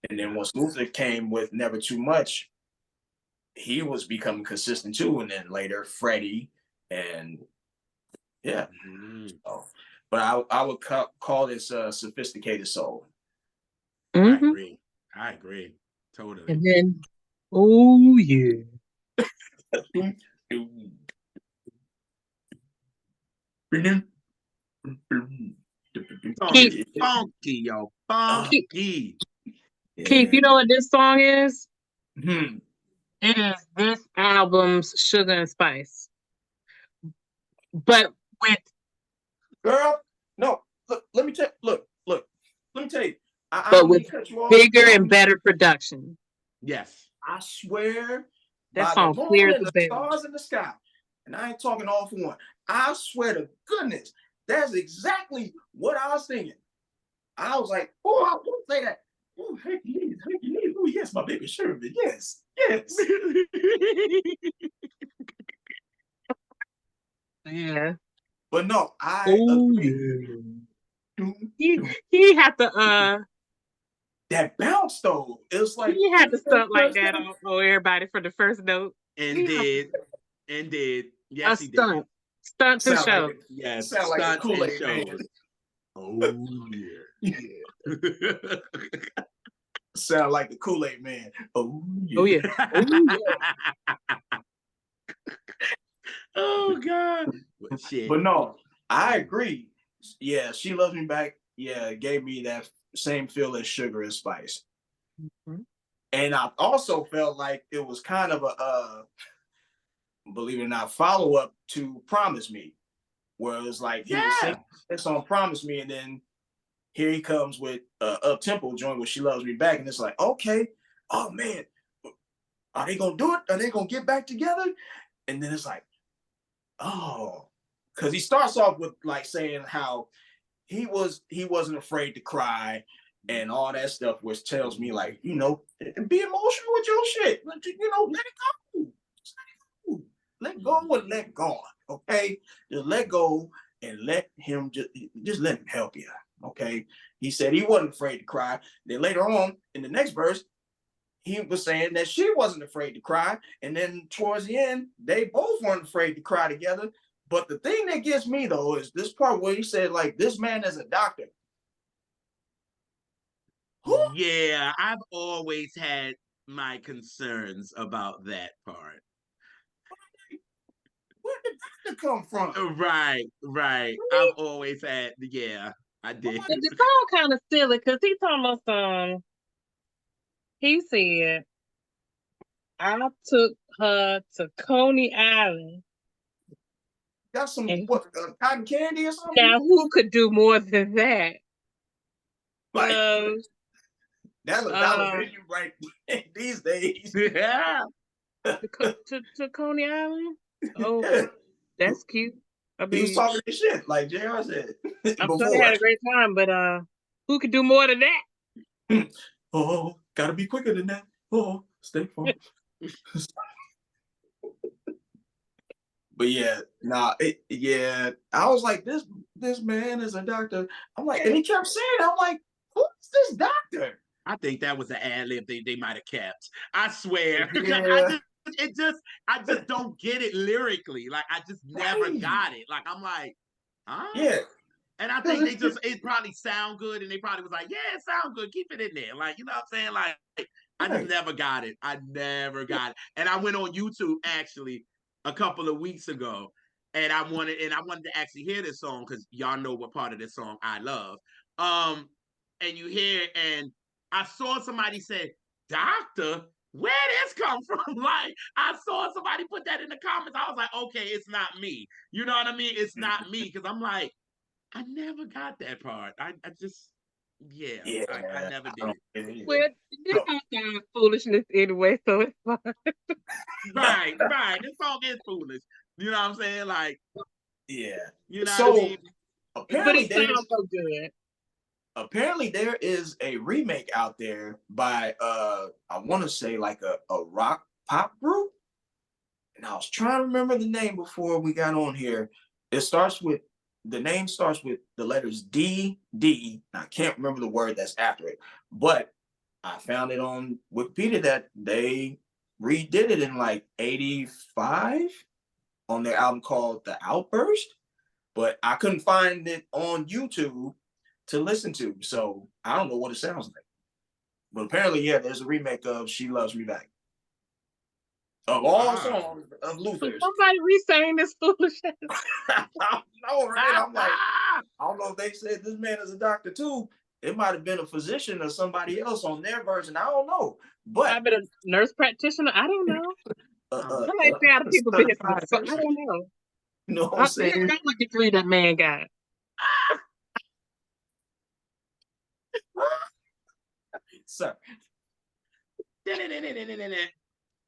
Speaker 3: and then once Luther came with Never Too Much, he was becoming consistent too. And then later Freddie, and but I would call this sophisticated soul.
Speaker 2: I agree. Totally.
Speaker 1: And then, oh yeah.
Speaker 2: Funky, yo. Funky.
Speaker 1: Keith, you know what this song is?
Speaker 3: Hmm.
Speaker 1: It is this album's Sugar and Spice. But with
Speaker 3: Girl, no. Look, let me tell. Look. Let me tell you. I
Speaker 1: but
Speaker 3: don't mean
Speaker 1: with
Speaker 3: to cut you off.
Speaker 1: bigger and better production.
Speaker 2: Yes.
Speaker 3: I swear
Speaker 1: That
Speaker 3: by the
Speaker 1: song
Speaker 3: moon
Speaker 1: clears
Speaker 3: and
Speaker 1: the
Speaker 3: the
Speaker 1: bell.
Speaker 3: stars in the sky, and I ain't talking all for one. I swear to goodness, that's exactly what I was thinking. I was like, oh, I won't say that. Oh, Hercules. Oh, yes, my baby Sherman. Yes.
Speaker 1: Yeah.
Speaker 3: But no, I agree.
Speaker 1: He had to
Speaker 3: That bounce though, it was like
Speaker 1: he had to stunt like that on everybody for the first note.
Speaker 2: And did. Yes, he
Speaker 1: stunt.
Speaker 2: did.
Speaker 1: Stunt to show.
Speaker 3: Like
Speaker 2: Yes.
Speaker 3: Sound like a Kool-Aid man.
Speaker 2: Oh yeah.
Speaker 3: Sound like the Kool-Aid man. Oh yeah.
Speaker 1: Oh yeah. Oh yeah.
Speaker 2: Oh God. Shit.
Speaker 3: But no, I agree. Yeah, She Loves Me Back. Yeah, it gave me that same feel as Sugar and Spice.
Speaker 1: Mm-hmm.
Speaker 3: And I also felt like it was kind of a believe it or not, follow-up to Promise Me, where it was like he was singing this on Promise Me, and then here he comes with up-tempo joint where She Loves Me Back, and it's like, okay, oh man, are they gonna do it? Are they gonna get back together? And then it's like, oh, because he starts off with like saying how he wasn't afraid to cry and all that stuff, which tells me like, be emotional with your shit. Let it go. Let go and let God. Okay, just let go and let him just let him help you. Okay, he said he wasn't afraid to cry. Then later on in the next verse, he was saying that she wasn't afraid to cry. And then towards the end, they both weren't afraid to cry together. But the thing that gets me though is this part where he said, like, this man is a doctor.
Speaker 2: Yeah, I've always had my concerns about that part.
Speaker 3: Where did that come from?
Speaker 2: Right. I've always had, I did.
Speaker 1: But the song kind of silly because he talking about some. He said, "I took her to Coney Island."
Speaker 3: Got some cotton candy or something?
Speaker 1: Now, who could do more than that?
Speaker 3: Like, that was venue right these days.
Speaker 2: Yeah.
Speaker 1: To Coney Island? Oh, that's cute. I mean,
Speaker 3: he was talking this shit, like JR said.
Speaker 1: I'm sure they had a great time, but who could do more than that?
Speaker 3: Oh, gotta be quicker than that. Oh, stay far. But yeah, I was like, this man is a doctor. I'm like, and he kept saying, I'm like, who's this doctor?
Speaker 2: I think that was an ad lib they might have kept. I swear.
Speaker 3: Yeah.
Speaker 2: I just don't get it lyrically. Like I just never got it. Like I'm like, huh?
Speaker 3: Yeah.
Speaker 2: And I think it probably sound good, and they probably was like, yeah, it sound good, keep it in there. Like, you know what I'm saying? Like, I just never got it. I never got it. And I went on YouTube actually a couple of weeks ago, and I wanted to actually hear this song because y'all know what part of this song I love. And you hear it, and I saw somebody say, "Doctor, where this come from?" Like I saw somebody put that in the comments. I was like, okay, it's not me. You know what I mean? It's not me because I'm like, I never got that part. I just, I never did.
Speaker 1: Well, this all sound foolishness anyway, so it's fine.
Speaker 2: Right. This song is foolish. You know what I'm saying? Like,
Speaker 3: yeah.
Speaker 2: You know
Speaker 3: so
Speaker 2: what I mean?
Speaker 3: apparently
Speaker 1: but it sounds so good.
Speaker 3: Apparently there is a remake out there by I want to say like a rock pop group. And I was trying to remember the name before we got on here. The name starts with the letters D. I can't remember the word that's after it, but I found it on Wikipedia that they redid it in like 85 on their album called The Outburst, but I couldn't find it on YouTube to listen to. So I don't know what it sounds like. But apparently, there's a remake of She Loves Me Back. Of all songs of Luther's.
Speaker 1: Somebody re-saying this foolishness.
Speaker 3: I know, right? I'm like, I don't know if they said this man is a doctor too. It might have been a physician or somebody else on their version. I don't know. But
Speaker 1: I've been a nurse practitioner. I don't know. I like
Speaker 3: a
Speaker 1: the other people business,
Speaker 3: certified
Speaker 1: so I
Speaker 3: nurse.
Speaker 1: don't know.
Speaker 3: You know what
Speaker 1: I
Speaker 3: I'm
Speaker 1: don't
Speaker 3: saying?
Speaker 1: know what degree that man got.
Speaker 3: Sir.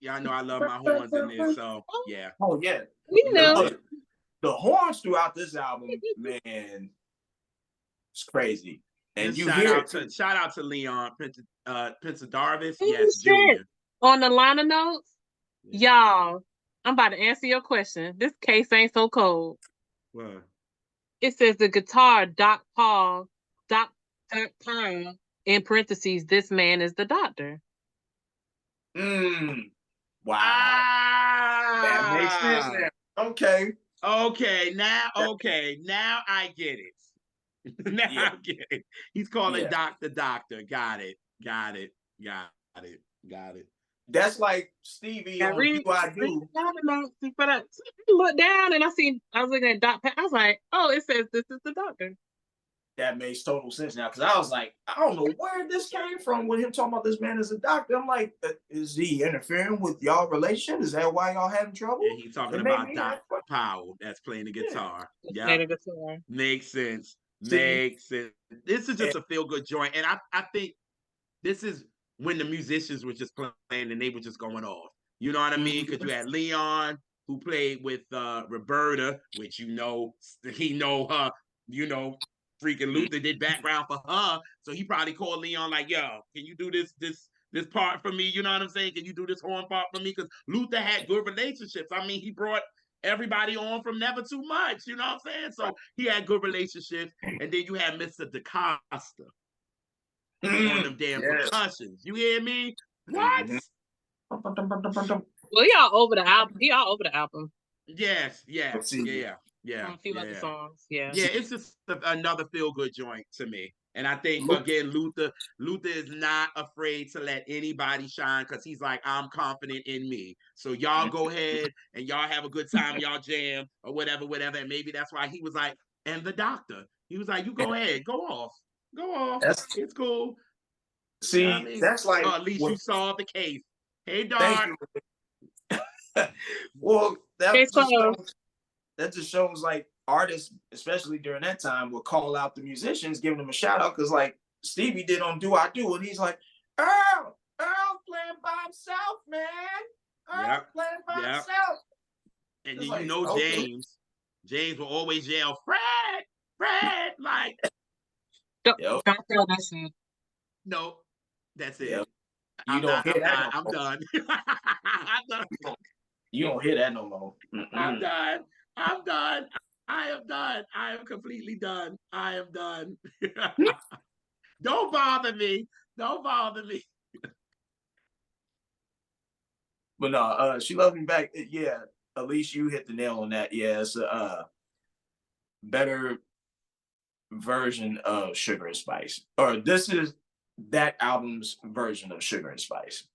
Speaker 2: Y'all know I love my horns in this, so yeah.
Speaker 3: Oh yeah.
Speaker 1: We know.
Speaker 3: The horns throughout this album, man, it's crazy. And
Speaker 2: Just
Speaker 3: you hear it too.
Speaker 2: shout out to Leon Pensadarvis.
Speaker 1: Holy
Speaker 2: Yes,
Speaker 1: shit.
Speaker 2: Junior.
Speaker 1: On the liner notes, y'all, I'm about to answer your question. This case ain't so cold.
Speaker 2: What?
Speaker 1: It says the guitar, Doc Paul, in parentheses, this man is the doctor.
Speaker 3: Wow.
Speaker 2: Ah,
Speaker 3: That makes sense now. Okay.
Speaker 2: Now I get it. Now I get it. He's calling Doc the doctor. Got it.
Speaker 3: That's like Stevie on Do I Do.
Speaker 1: I look down and I was looking at Doc. I was like, oh, it says this is the doctor.
Speaker 3: That makes total sense now, because I was like, I don't know where this came from with him talking about this man as a doctor. I'm like, is he interfering with y'all relationship? Is that why y'all having trouble?
Speaker 2: Yeah, he's talking about Doc Powell that's playing the guitar. Yeah,
Speaker 1: playing the guitar.
Speaker 2: Makes sense. Makes sense. This is just a feel good joint, and I think this is when the musicians were just playing and they were just going off. You know what I mean? Because you had Leon who played with Roberta, which he know her. You know, freaking Luther did background for her, so he probably called Leon like, "Yo, can you do this part for me? You know what I'm saying? Can you do this horn part for me?" Because Luther had good relationships. I mean, he brought everybody on from Never Too Much. You know what I'm saying? So he had good relationships, and then you had Mr. DaCosta on them damn percussions. You hear me? What?
Speaker 1: Well, y'all over the album. Y'all over the album.
Speaker 2: Yes.
Speaker 1: A few other songs. Yeah,
Speaker 2: it's just another feel good joint to me. And I think again, Luther is not afraid to let anybody shine because he's like, I'm confident in me. So y'all go ahead and y'all have a good time, y'all jam or whatever. And maybe that's why he was like, and the doctor. He was like, you go ahead, go off. It's cool.
Speaker 3: See,
Speaker 2: you know I mean?
Speaker 3: That's like
Speaker 2: at least you solved the case. Hey, Doc.
Speaker 3: Thank you. Well, that just shows like artists, especially during that time, would call out the musicians, giving them a shout out, because like Stevie did on Do I Do, and he's like, Earl playing by himself, man. Earl playing by himself.
Speaker 2: And then like, James will always yell, Fred, like.
Speaker 1: Don't tell that shit.
Speaker 2: No, that's it.
Speaker 3: Yep.
Speaker 2: I'm done. I'm done.
Speaker 3: You don't hear that no more.
Speaker 2: I'm done. I am done. I am completely done. I am done. Don't bother me.
Speaker 3: But no, She Loves Me Back. Yeah, at least you hit the nail on that. Yeah, it's a better version of Sugar and Spice. Or this is that album's version of Sugar and Spice.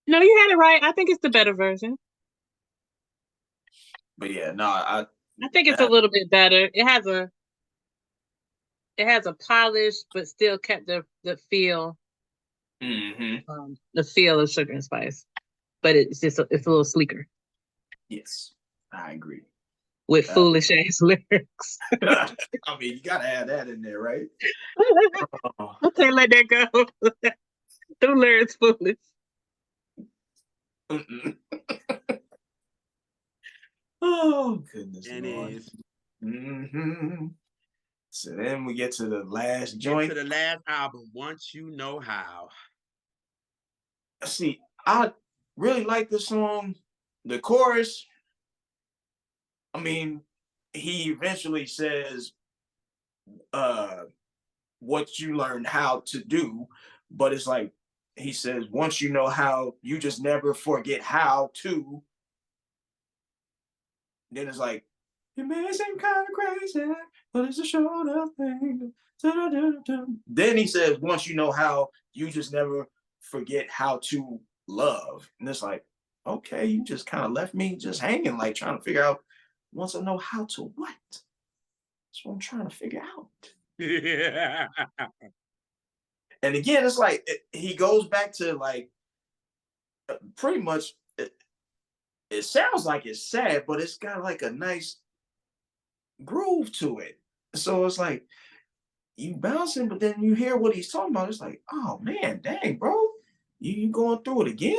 Speaker 1: No, you had it right. I think it's the better version.
Speaker 3: But yeah, no, I
Speaker 1: think it's a little bit better. It has a polish, but still kept the feel. The feel of Sugar and Spice, but it's a little sleeker.
Speaker 3: Yes, I agree.
Speaker 1: With foolish ass lyrics.
Speaker 3: I mean, you gotta add that in there, right?
Speaker 1: I can't let that go. The lyrics foolish.
Speaker 3: Oh goodness.
Speaker 2: It is.
Speaker 3: So then we get to the last joint.
Speaker 2: To the last album, Once You Know How.
Speaker 3: See, I really like this song. The chorus, I mean, he eventually says what you learn how to do, but it's like he says, once you know how, you just never forget how to. Then it's like, it may seem kind of crazy, but it's a short up thing. Then he says, once you know how, you just never forget how to love. And it's like, okay, you just kind of left me just hanging, like trying to figure out, once I know how to what? That's what I'm trying to figure out.
Speaker 2: Yeah.
Speaker 3: And again, it's like he goes back to like pretty much. It sounds like it's sad, but it's got like a nice groove to it. So it's like you bouncing, but then you hear what he's talking about. It's like, oh man, dang, bro, you going through it again?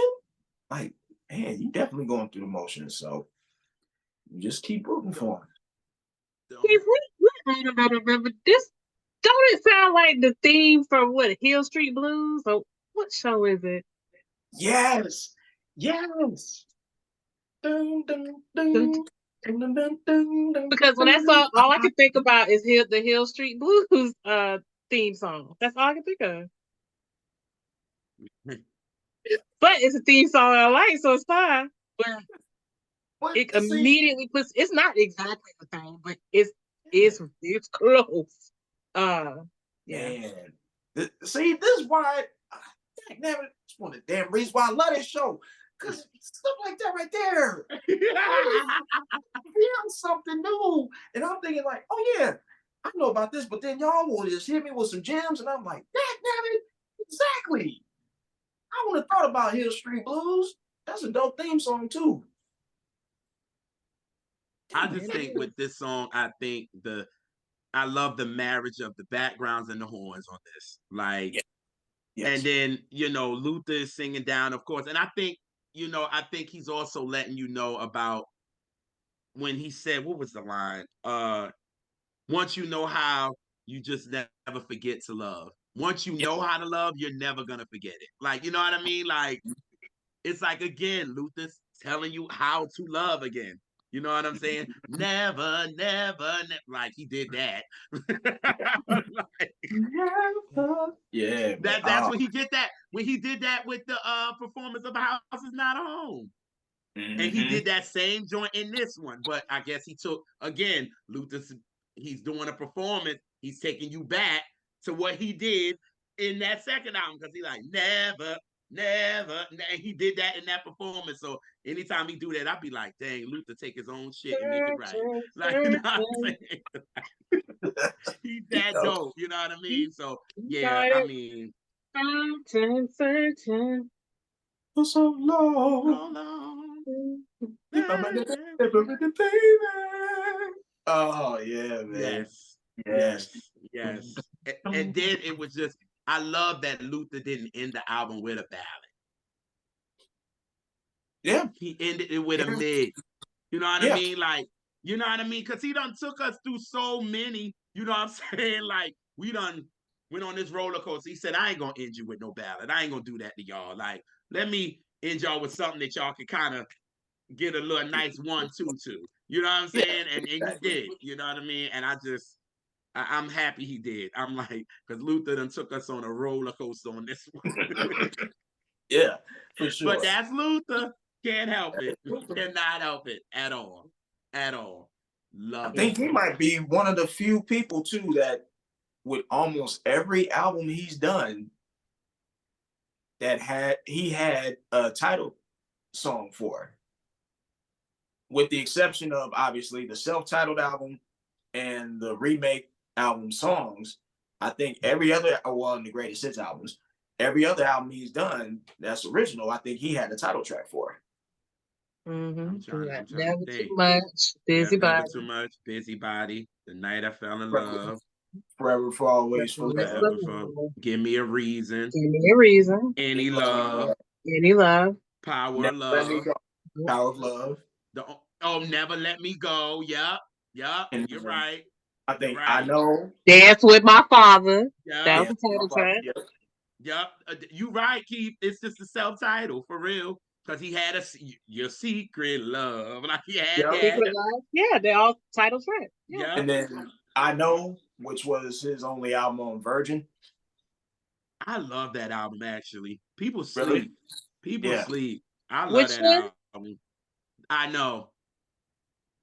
Speaker 3: Like, man, you definitely going through the motions. So you just keep rooting for him.
Speaker 1: Keith, I remember this. Don't it sound like the theme for what, Hill Street Blues? Or what show is it?
Speaker 3: Yes, yes. Dun, dun, dun, dun, dun, dun, dun,
Speaker 1: Because when that song, all I can think about is the Hill Street Blues theme song. That's all I can think of. But it's a theme song I like, so it's fine. But it immediately puts. It's not exactly the same, but it's close. Yeah.
Speaker 3: Man, see, this is why. It's one of the damn reasons why I love this show. Because stuff like that right there. Something new. And I'm thinking like, oh yeah, I know about this, but then y'all will just hit me with some gems, and I'm like, damn it, exactly. I would have thought about Hill Street Blues. That's a dope theme song too.
Speaker 2: I just think with this song, I love the marriage of the backgrounds and the horns on this. Like, yes. And then, Luther is singing down, of course. And I think, I think he's also letting you know about when he said, what was the line? Once you know how, you just never forget to love. Once you know how to love, you're never going to forget it. Like, you know what I mean? Like, it's like, again, Luther's telling you how to love again. You know what I'm saying? Never, like he did that. Like,
Speaker 3: never. Yeah.
Speaker 2: That's when he did that. When he did that with the performance of A House Is Not a Home. Mm-hmm. And he did that same joint in this one. But I guess he took, again, he's doing a performance. He's taking you back to what he did in that second album. Because he's like, never. And he did that in that performance. So anytime he do that, I'd be like, dang, Luther take his own shit and make it right. Like, you know what I'm saying? He's that dope, you know what I mean? So yeah, I mean,
Speaker 1: certain
Speaker 3: for so long. Oh yeah, man.
Speaker 2: Yes. And then it was just, I love that Luther didn't end the album with a ballad.
Speaker 3: Yeah.
Speaker 2: He ended it with a mid. You know what I mean? Like, you know what I mean? Because he done took us through so many, you know what I'm saying? Like, we done went on this roller coaster. He said, I ain't going to end you with no ballad. I ain't going to do that to y'all. Like, let me end y'all with something that y'all can kind of get a little nice 1, 2, 2. You know what I'm saying? And he did. You know what I mean? And I'm happy he did. I'm like, because Luther done took us on a roller coaster on this one.
Speaker 3: Yeah, for sure.
Speaker 2: But that's Luther. Can't help it. Cannot help it at all. Love it.
Speaker 3: I think he might be one of the few people too that with almost every album he's done that he had a title song for. With the exception of obviously the self-titled album and the remake album songs, I think every other, well, in the Greatest Hits albums, every other album he's done that's original, I think he had the title track for.
Speaker 1: Mm-hmm. Never too much. Busybody.
Speaker 2: Never too much. Busybody. The Night I Fell in Love.
Speaker 3: Forever for Always for
Speaker 2: Forever for Give Me a Reason.
Speaker 1: Give Me a Reason.
Speaker 2: Any Love.
Speaker 1: Any Love.
Speaker 2: Power of Love.
Speaker 3: Power of Love.
Speaker 2: Never Let Me Go. Yup. You're right.
Speaker 3: I think I Know.
Speaker 1: Dance with My Father.
Speaker 2: Yep.
Speaker 1: That was the title track.
Speaker 2: Yep. You right, Keith. It's just a self-title for real. Because he had Your Secret Love. Like he had that.
Speaker 1: Secret Love. Yeah, they're all title tracks.
Speaker 2: Yeah.
Speaker 3: And then I Know, which was his only album on Virgin.
Speaker 2: I love that album, actually. People sleep. Really? People sleep. I love that album. I Know.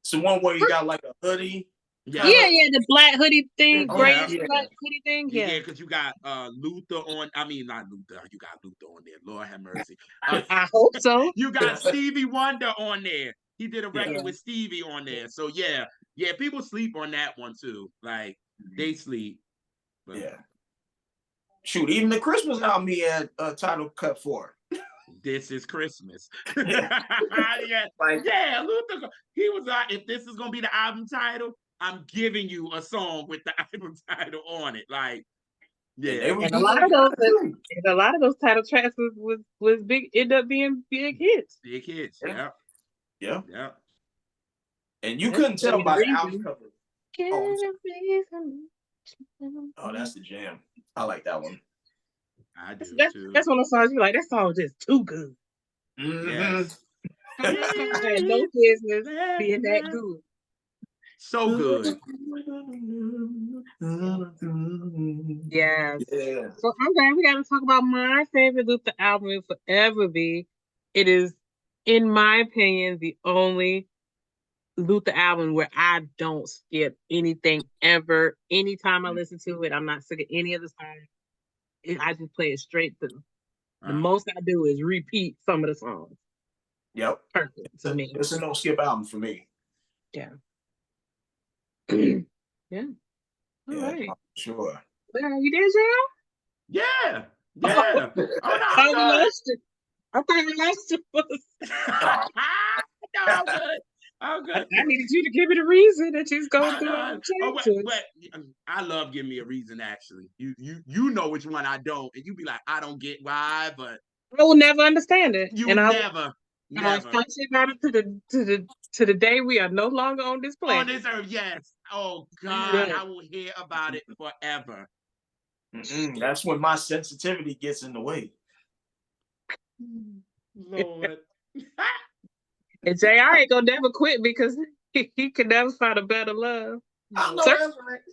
Speaker 3: It's the one where you got like a hoodie.
Speaker 1: Yeah, the black hoodie thing, black hoodie thing. Yeah,
Speaker 2: because you got Luther on. I mean, not Luther. You got Luther on there. Lord have mercy.
Speaker 1: I hope so.
Speaker 2: You got Stevie Wonder on there. He did a record with Stevie on there. So yeah, people sleep on that one too. Like they sleep.
Speaker 3: Yeah. Shoot, even the Christmas album he had a title cut for.
Speaker 2: This is Christmas. Yeah,
Speaker 3: Like,
Speaker 2: yeah, Luther. He was like, if this is gonna be the album title, I'm giving you a song with the album title on it. Like,
Speaker 3: and they
Speaker 2: yeah.
Speaker 3: was
Speaker 1: And a
Speaker 3: doing
Speaker 1: lot of
Speaker 3: that
Speaker 1: those,
Speaker 3: too.
Speaker 1: and a lot of those title tracks was big, end up being big hits.
Speaker 2: Big hits.
Speaker 3: Yeah.
Speaker 2: Yep.
Speaker 3: Yeah.
Speaker 2: Yep.
Speaker 3: And you
Speaker 1: That's
Speaker 3: couldn't tell
Speaker 1: the
Speaker 3: by the
Speaker 1: reason.
Speaker 3: album cover. Oh, that's the jam. I like that one.
Speaker 2: I do too.
Speaker 1: That's one of the songs you're like, that song is just too good.
Speaker 2: Yes.
Speaker 1: Had no business being that good.
Speaker 2: So good.
Speaker 1: Yes.
Speaker 3: Yeah.
Speaker 1: So okay, we gotta talk about my favorite Luther album will forever be. It is, in my opinion, the only Luther album where I don't skip anything ever. Anytime I listen to it, I'm not sick of any of the songs. I just play it straight through. The most I do is repeat some of the songs.
Speaker 3: Yep.
Speaker 1: Perfect to me.
Speaker 3: It's a no skip album for me.
Speaker 1: Yeah. Yeah. All
Speaker 3: Yeah,
Speaker 1: right.
Speaker 3: sure.
Speaker 1: Well, you did, Jay?
Speaker 2: Yeah. Yeah. Oh, no,
Speaker 1: I lost it. I thought I lost it.
Speaker 2: No, I'm good. I'm good.
Speaker 1: I needed you to give me the reason that you're going through all the changes.
Speaker 2: But I love giving me a reason. Actually, you know which one I don't, and you be like, I don't get why, but
Speaker 1: I will never understand it.
Speaker 2: you
Speaker 1: And
Speaker 2: never.
Speaker 1: I'll fight you about it to the day we are no longer on this planet.
Speaker 2: On this earth, yes. Oh God, I will hear about it forever.
Speaker 3: That's when my sensitivity gets in the way.
Speaker 2: Lord.
Speaker 1: And JR ain't gonna never quit because he can never find a better love.
Speaker 3: I know
Speaker 1: Search,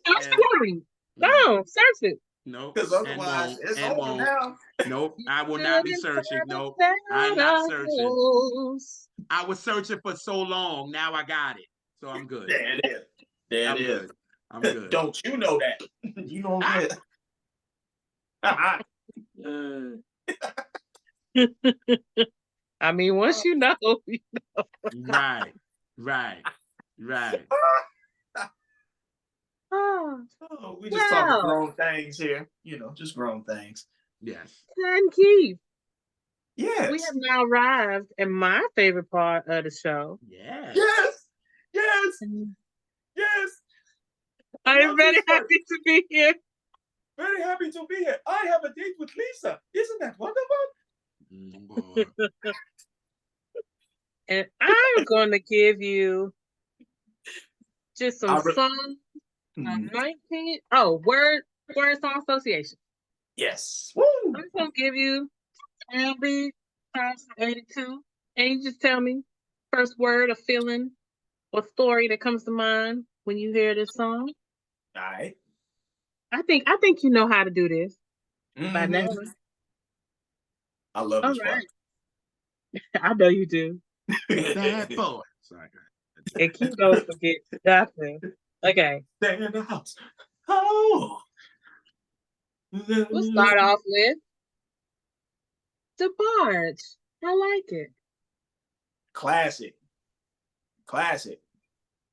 Speaker 3: that's right.
Speaker 1: No, search it.
Speaker 2: Nope.
Speaker 3: Because otherwise, it's over now.
Speaker 2: Nope. I will not be searching. Nope. I'm not searching. I was searching for so long. Now I got it. So I'm good.
Speaker 3: There it is. There it is.
Speaker 2: I'm good.
Speaker 3: Don't you know that? You don't get
Speaker 1: I mean, once you know, you know.
Speaker 2: Right.
Speaker 3: Oh, we just talking grown things here. You know, just grown things.
Speaker 2: Yes.
Speaker 1: And Keith.
Speaker 3: Yes.
Speaker 1: We have now arrived at my favorite part of the show.
Speaker 2: Yes.
Speaker 1: I'm very happy to be here.
Speaker 3: Very happy to be here. I have a date with Lisa. Isn't that wonderful?
Speaker 1: And I'm going to give you just some songs from 19. Oh, word song association.
Speaker 3: Yes. Woo.
Speaker 1: I'm just going to give you R&B songs from 82. And you just tell me first word, a feeling, or story that comes to mind when you hear this song.
Speaker 3: All right.
Speaker 1: I think you know how to do this by now.
Speaker 3: I love this part.
Speaker 1: I know you do.
Speaker 2: Bad boy. Sorry.
Speaker 1: And Keith don't forget nothing. Okay.
Speaker 3: Stay in the house. Oh.
Speaker 1: We'll start off with DeBarge. I like it.
Speaker 3: Classic.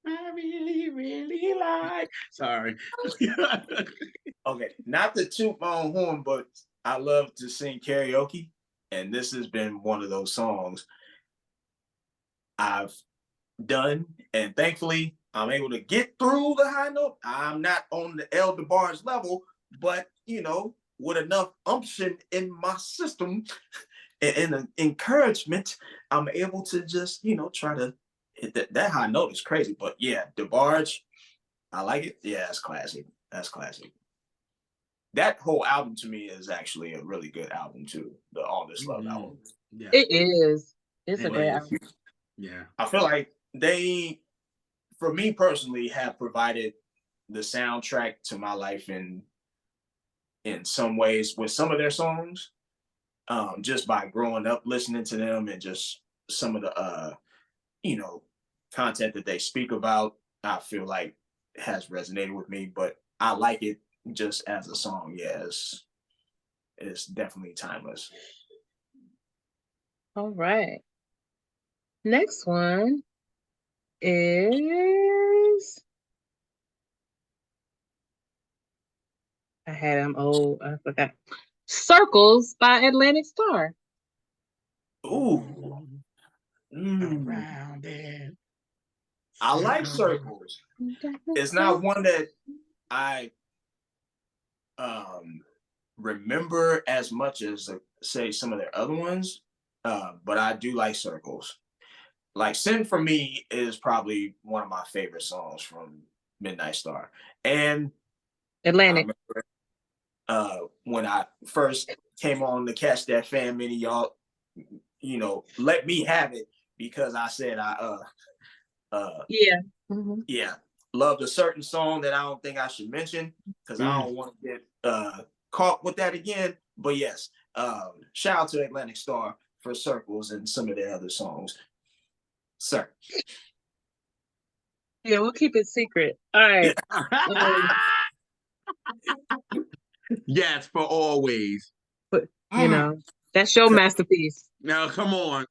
Speaker 2: I really like. Sorry.
Speaker 3: Okay, not to toot my own horn, but I love to sing karaoke, and this has been one of those songs I've done, and thankfully I'm able to get through the high note. I'm not on the El DeBarge level, but you know, with enough umption in my system and encouragement, I'm able to just, you know, try to hit that high note is crazy. But yeah, DeBarge, I like it. Yeah, that's classic. That whole album to me is actually a really good album too. The All This Love album.
Speaker 1: Yeah. It is. It's a great album.
Speaker 2: Yeah.
Speaker 3: I feel like they, for me personally, have provided the soundtrack to my life in some ways with some of their songs. Just by growing up listening to them and just some of the you know, content that they speak about, I feel like has resonated with me. But I like it just as a song. Yes, it's definitely timeless.
Speaker 1: All right. Next one is I had them old. I forgot. Circles by Atlantic Star.
Speaker 3: Ooh.
Speaker 2: Around it.
Speaker 3: I like Circles. It's not one that I remember as much as say some of their other ones, but I do like Circles. Like Sin for Me is probably one of my favorite songs from Midnight Star. And I
Speaker 1: Atlantic.
Speaker 3: remember when I first came on the Catch That Fan Mini, y'all, let me have it because I said
Speaker 1: Yeah.
Speaker 3: yeah, loved a certain song that I don't think I should mention because I don't want to get caught with that again. But yes, shout out to Atlantic Star for Circles and some of their other songs. Sir.
Speaker 1: Yeah, we'll keep it secret. All right.
Speaker 2: Yes, for always.
Speaker 1: But that's your masterpiece.
Speaker 2: Now, come on.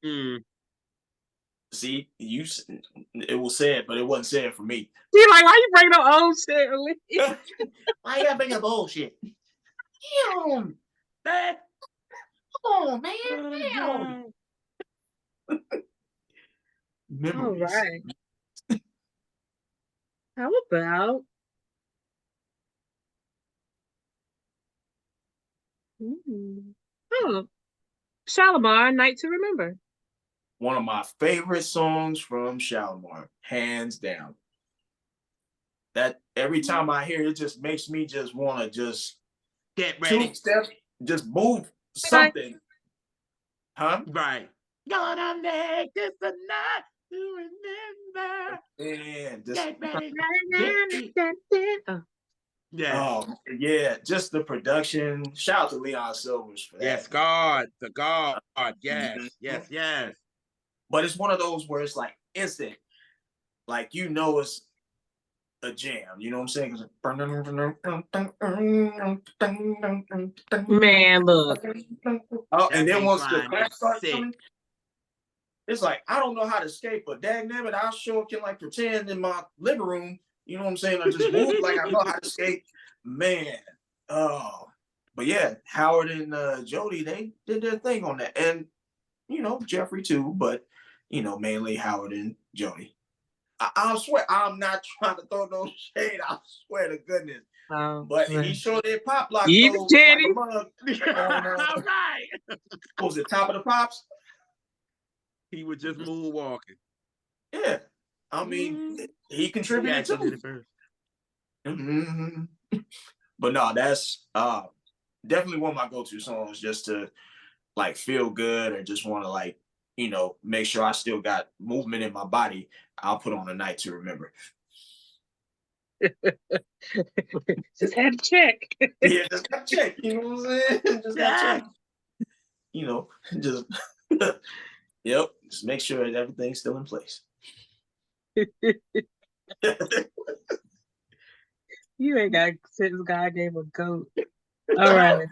Speaker 3: See, it was said, but it wasn't said for me.
Speaker 1: You're like, why you bring no old shit?
Speaker 3: Why you gotta bring up old shit? Damn. Come on, man. Damn. Memories.
Speaker 1: All right. How about Shalimar, Night to Remember?
Speaker 3: One of my favorite songs from Shalimar, hands down. That every time I hear it, just makes me just want to just
Speaker 2: get ready,
Speaker 3: 2 steps, just move something, huh?
Speaker 2: Right. Gonna make this a night to remember.
Speaker 3: And just
Speaker 2: get ready.
Speaker 3: Yeah. Yeah, just the production. Shout out to Leon Silvers for that.
Speaker 2: Yes, God, the God. Yes, yes.
Speaker 3: But it's one of those where it's like instant, like it's a jam. You know what I'm saying?
Speaker 1: Man, look.
Speaker 3: Oh, and then once the clap starts coming, it's like I don't know how to skate, but dagnabbit, I sure can like pretend in my living room. You know what I'm saying? I just move like I know how to skate. Man. Oh. But yeah, Howard and Jody, they did their thing on that. And, Jeffrey too, but, mainly Howard and Jody. I swear, I'm not trying to throw no shade. I swear to goodness. But he sure did pop lock those like a mug. All right. What was it, Top of the Pops?
Speaker 2: He was just moonwalking.
Speaker 3: Yeah. I mean, he contributed to it first. But no, that's definitely one of my go-to songs just to like feel good or just want to like, make sure I still got movement in my body. I'll put on A Night to Remember.
Speaker 1: Just had to check.
Speaker 3: Yeah, just got to check. You know what I'm saying? Just got to check. Just yep. Just make sure that everything's still in place.
Speaker 1: You ain't got since God gave a goat. All right.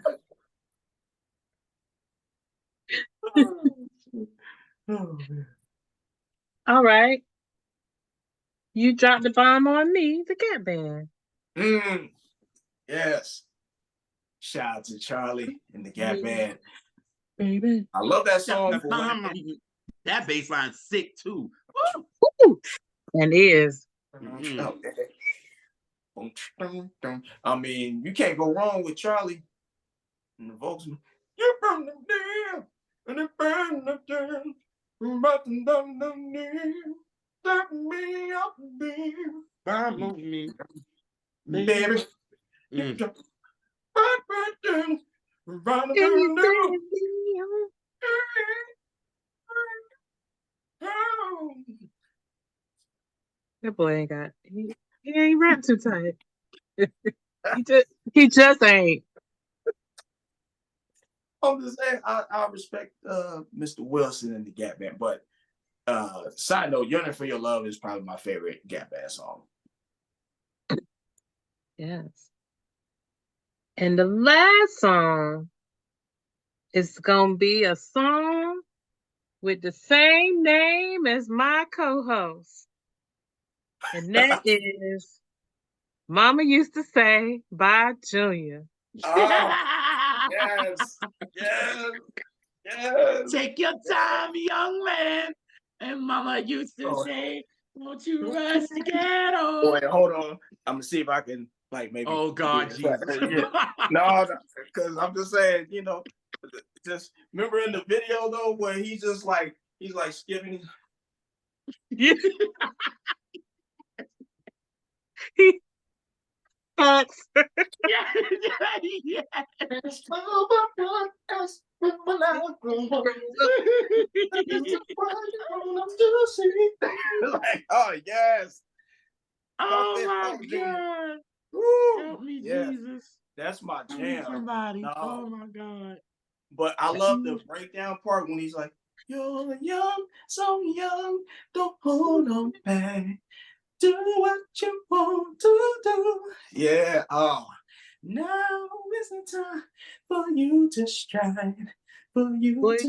Speaker 1: All right. You dropped the bomb on me, the Cat Band.
Speaker 3: Yes. Shout out to Charlie and the Gap Band.
Speaker 1: Baby.
Speaker 3: I love that song.
Speaker 2: That bass line's sick too.
Speaker 1: Woo! And is.
Speaker 3: I mean, you can't go wrong with Charlie and the vocals. You burn them down, and it burn them down. Nothing done let me up, baby.
Speaker 2: Bomb on me,
Speaker 3: baby.
Speaker 1: That boy ain't got. He ain't rap too tight. he just ain't.
Speaker 3: I'm just saying, I respect Mr. Wilson and the Gap Band, but side note, Yearning for Your Love is probably my favorite Gap Band song.
Speaker 1: Yes. And the last song is gonna be a song with the same name as my co-host. And that is Mama Used to Say by Junior.
Speaker 3: Yes, yes, yes.
Speaker 2: Take your time, young man. And Mama used to say, "Won't you rush to get home?"
Speaker 3: Wait, hold on. I'm gonna see if I can maybe.
Speaker 2: Oh God, Jesus!
Speaker 3: No, because I'm just saying, just remember in the video though where he's like skipping.
Speaker 1: Facts.
Speaker 2: Yeah.
Speaker 3: Like, oh yes.
Speaker 2: Oh my God.
Speaker 3: Woo.
Speaker 2: Help me,
Speaker 3: Yeah.
Speaker 2: Jesus.
Speaker 3: That's my jam.
Speaker 2: Somebody.
Speaker 3: No.
Speaker 2: Oh my God.
Speaker 3: But I love the breakdown part when he's like, "You're young, so young, don't hold on back. Do what you want to do." Yeah. Oh, now is the time for you to shine, for you to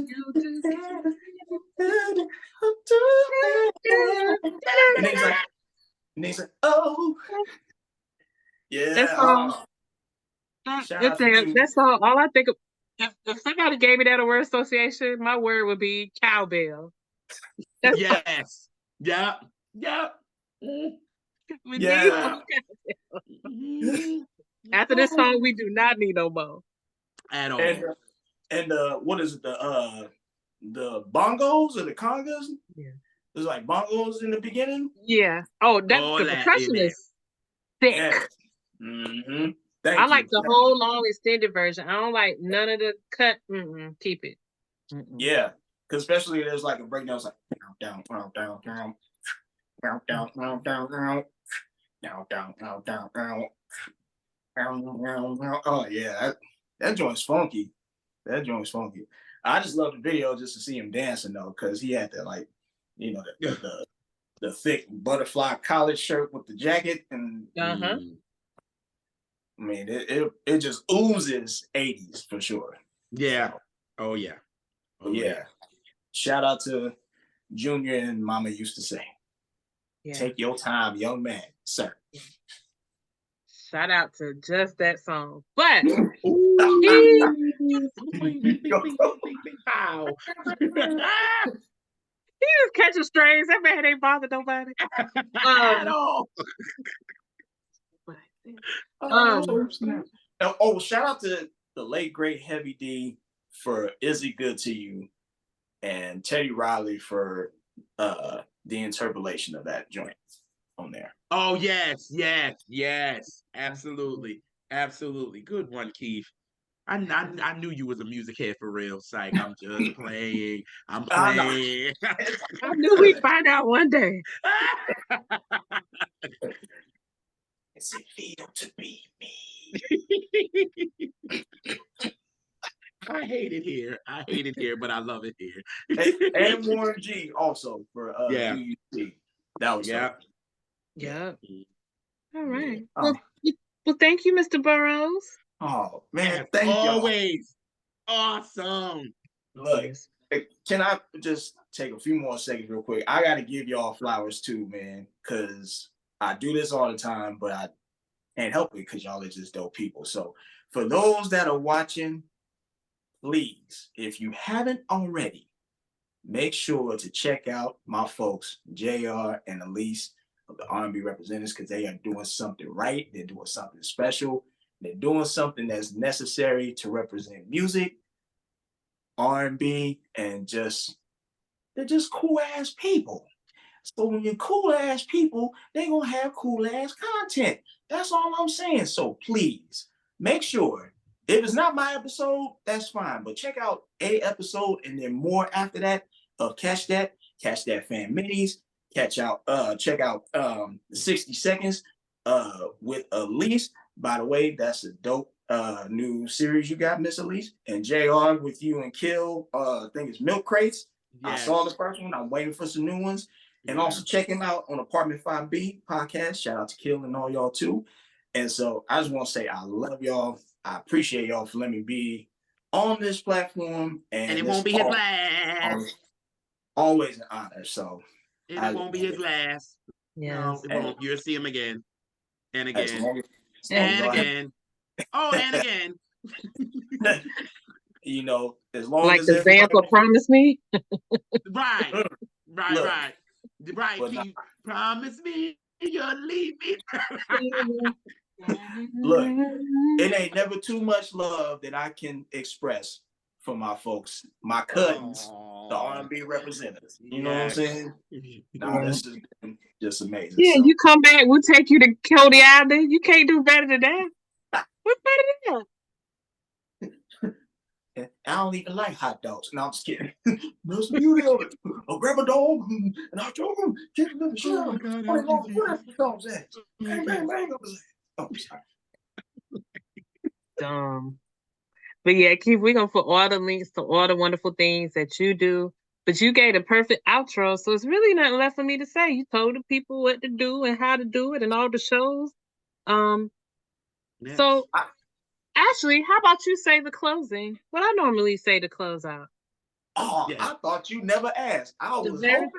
Speaker 3: and he's like, oh, yeah.
Speaker 1: That's all. That's all. All I think of, if somebody gave me that a word association, my word would be cowbell.
Speaker 2: Yes. Yep. Yep.
Speaker 3: Yeah.
Speaker 1: After this song, we do not need no more.
Speaker 2: At all.
Speaker 3: And what is it? The bongos or the congas?
Speaker 1: Yeah.
Speaker 3: There's like bongos in the beginning.
Speaker 1: Yeah. Oh, the percussion is thick.
Speaker 3: Yeah. Mm-hmm.
Speaker 1: I like the whole long extended version. I don't like none of the cut. Keep it.
Speaker 3: Yeah, because especially there's like a breakdown. It's like down, down, down, down, down, down, down, down, down, down, down, down, down, down. Oh yeah, that joint's funky. That joint's funky. I just love the video just to see him dancing though, because he had that the thick butterfly collared shirt with the jacket, and I mean it just oozes 80s for sure.
Speaker 2: Yeah. Oh yeah.
Speaker 3: Oh yeah. Shout out to Junior and Mama used to say, "Take your time, young man, sir."
Speaker 1: Shout out to just that song. But he just catching strays. That man ain't bothered nobody.
Speaker 2: At all.
Speaker 3: Shout out to the late great Heavy D for Is It Good to You, and Teddy Riley for the interpolation of that joint on there.
Speaker 2: Oh yes. Absolutely. Good one, Keith. I knew you was a music head for real. Psych. I'm just playing. I'm playing.
Speaker 1: I knew we'd find out one day.
Speaker 3: Does it feel to be me?
Speaker 2: I hate it here, but I love it here.
Speaker 3: and Warren G also for UUC. That was
Speaker 1: yeah. All right. Well, thank you, Mr. Burroughs.
Speaker 3: Oh man, thank
Speaker 2: you. Always awesome.
Speaker 3: Look, can I just take a few more seconds real quick? I got to give y'all flowers too, man, because I do this all the time, but I can't help it because y'all are just dope people. So for those that are watching, please, if you haven't already, make sure to check out my folks, JR and Elise of the R&B Representatives, because they are doing something right. They're doing something special. They're doing something that's necessary to represent music, R&B, and they're just cool ass people. So when you're cool ass people, they're gonna have cool ass content. That's all I'm saying. So please make sure, if it's not my episode, that's fine. But check out a episode and then more after that of Catch That Fan Minis. Check out 60 Seconds with Elise. By the way, that's a dope new series you got, Miss Elise. And JR with you and Kill, I think it's Milk Crates. Yes. I saw the first one. I'm waiting for some new ones. And also check him out on Apartment 5B podcast. Shout out to Kill and all y'all too. And so I just want to say I love y'all. I appreciate y'all for letting me be on this platform. And
Speaker 2: it won't be his last.
Speaker 3: Always an honor. So
Speaker 2: it won't be his last. Yeah. No, it won't. You'll see him again. And again. And again. Oh, and again.
Speaker 3: You know, as long
Speaker 1: Like
Speaker 3: as
Speaker 1: the sample promised me.
Speaker 2: Right. Right,
Speaker 3: Look,
Speaker 2: right. Right,
Speaker 3: but
Speaker 2: Keith. Promise me you'll leave me.
Speaker 3: look, it ain't never too much love that I can express for my folks, my cousins, the R&B representatives. You know what I'm saying? Nah, this is just amazing.
Speaker 1: Yeah,
Speaker 3: So,
Speaker 1: you come back, we'll take you to Cody Island. You can't do better than that. What's better than that?
Speaker 3: I don't even like hot dogs. No, I'm just kidding. There's some beauty of it. I'll grab a dog and I'll show him. Get a little shit.
Speaker 2: Oh my God,
Speaker 3: Dogs at. Bang, bang, bang. Oh, sorry.
Speaker 1: Dumb. But yeah, Keith, we're gonna put all the links to all the wonderful things that you do. But you gave the perfect outro, so it's really nothing left for me to say. You told the people what to do and how to do it and all the shows. So Ashley, how about you say the closing? What I normally say to close out.
Speaker 3: Oh, yeah. I thought you never asked. I was hoping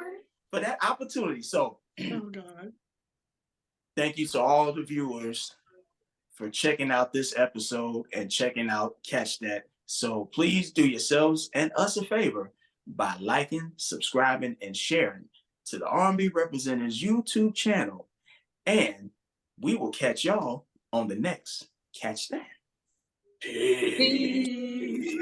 Speaker 3: for that opportunity. So,
Speaker 2: oh God.
Speaker 3: Thank you to all the viewers for checking out this episode and checking out Catch That. So please do yourselves and us a favor by liking, subscribing, and sharing to the R&B Representatives YouTube channel. And we will catch y'all on the next Catch That. Peace.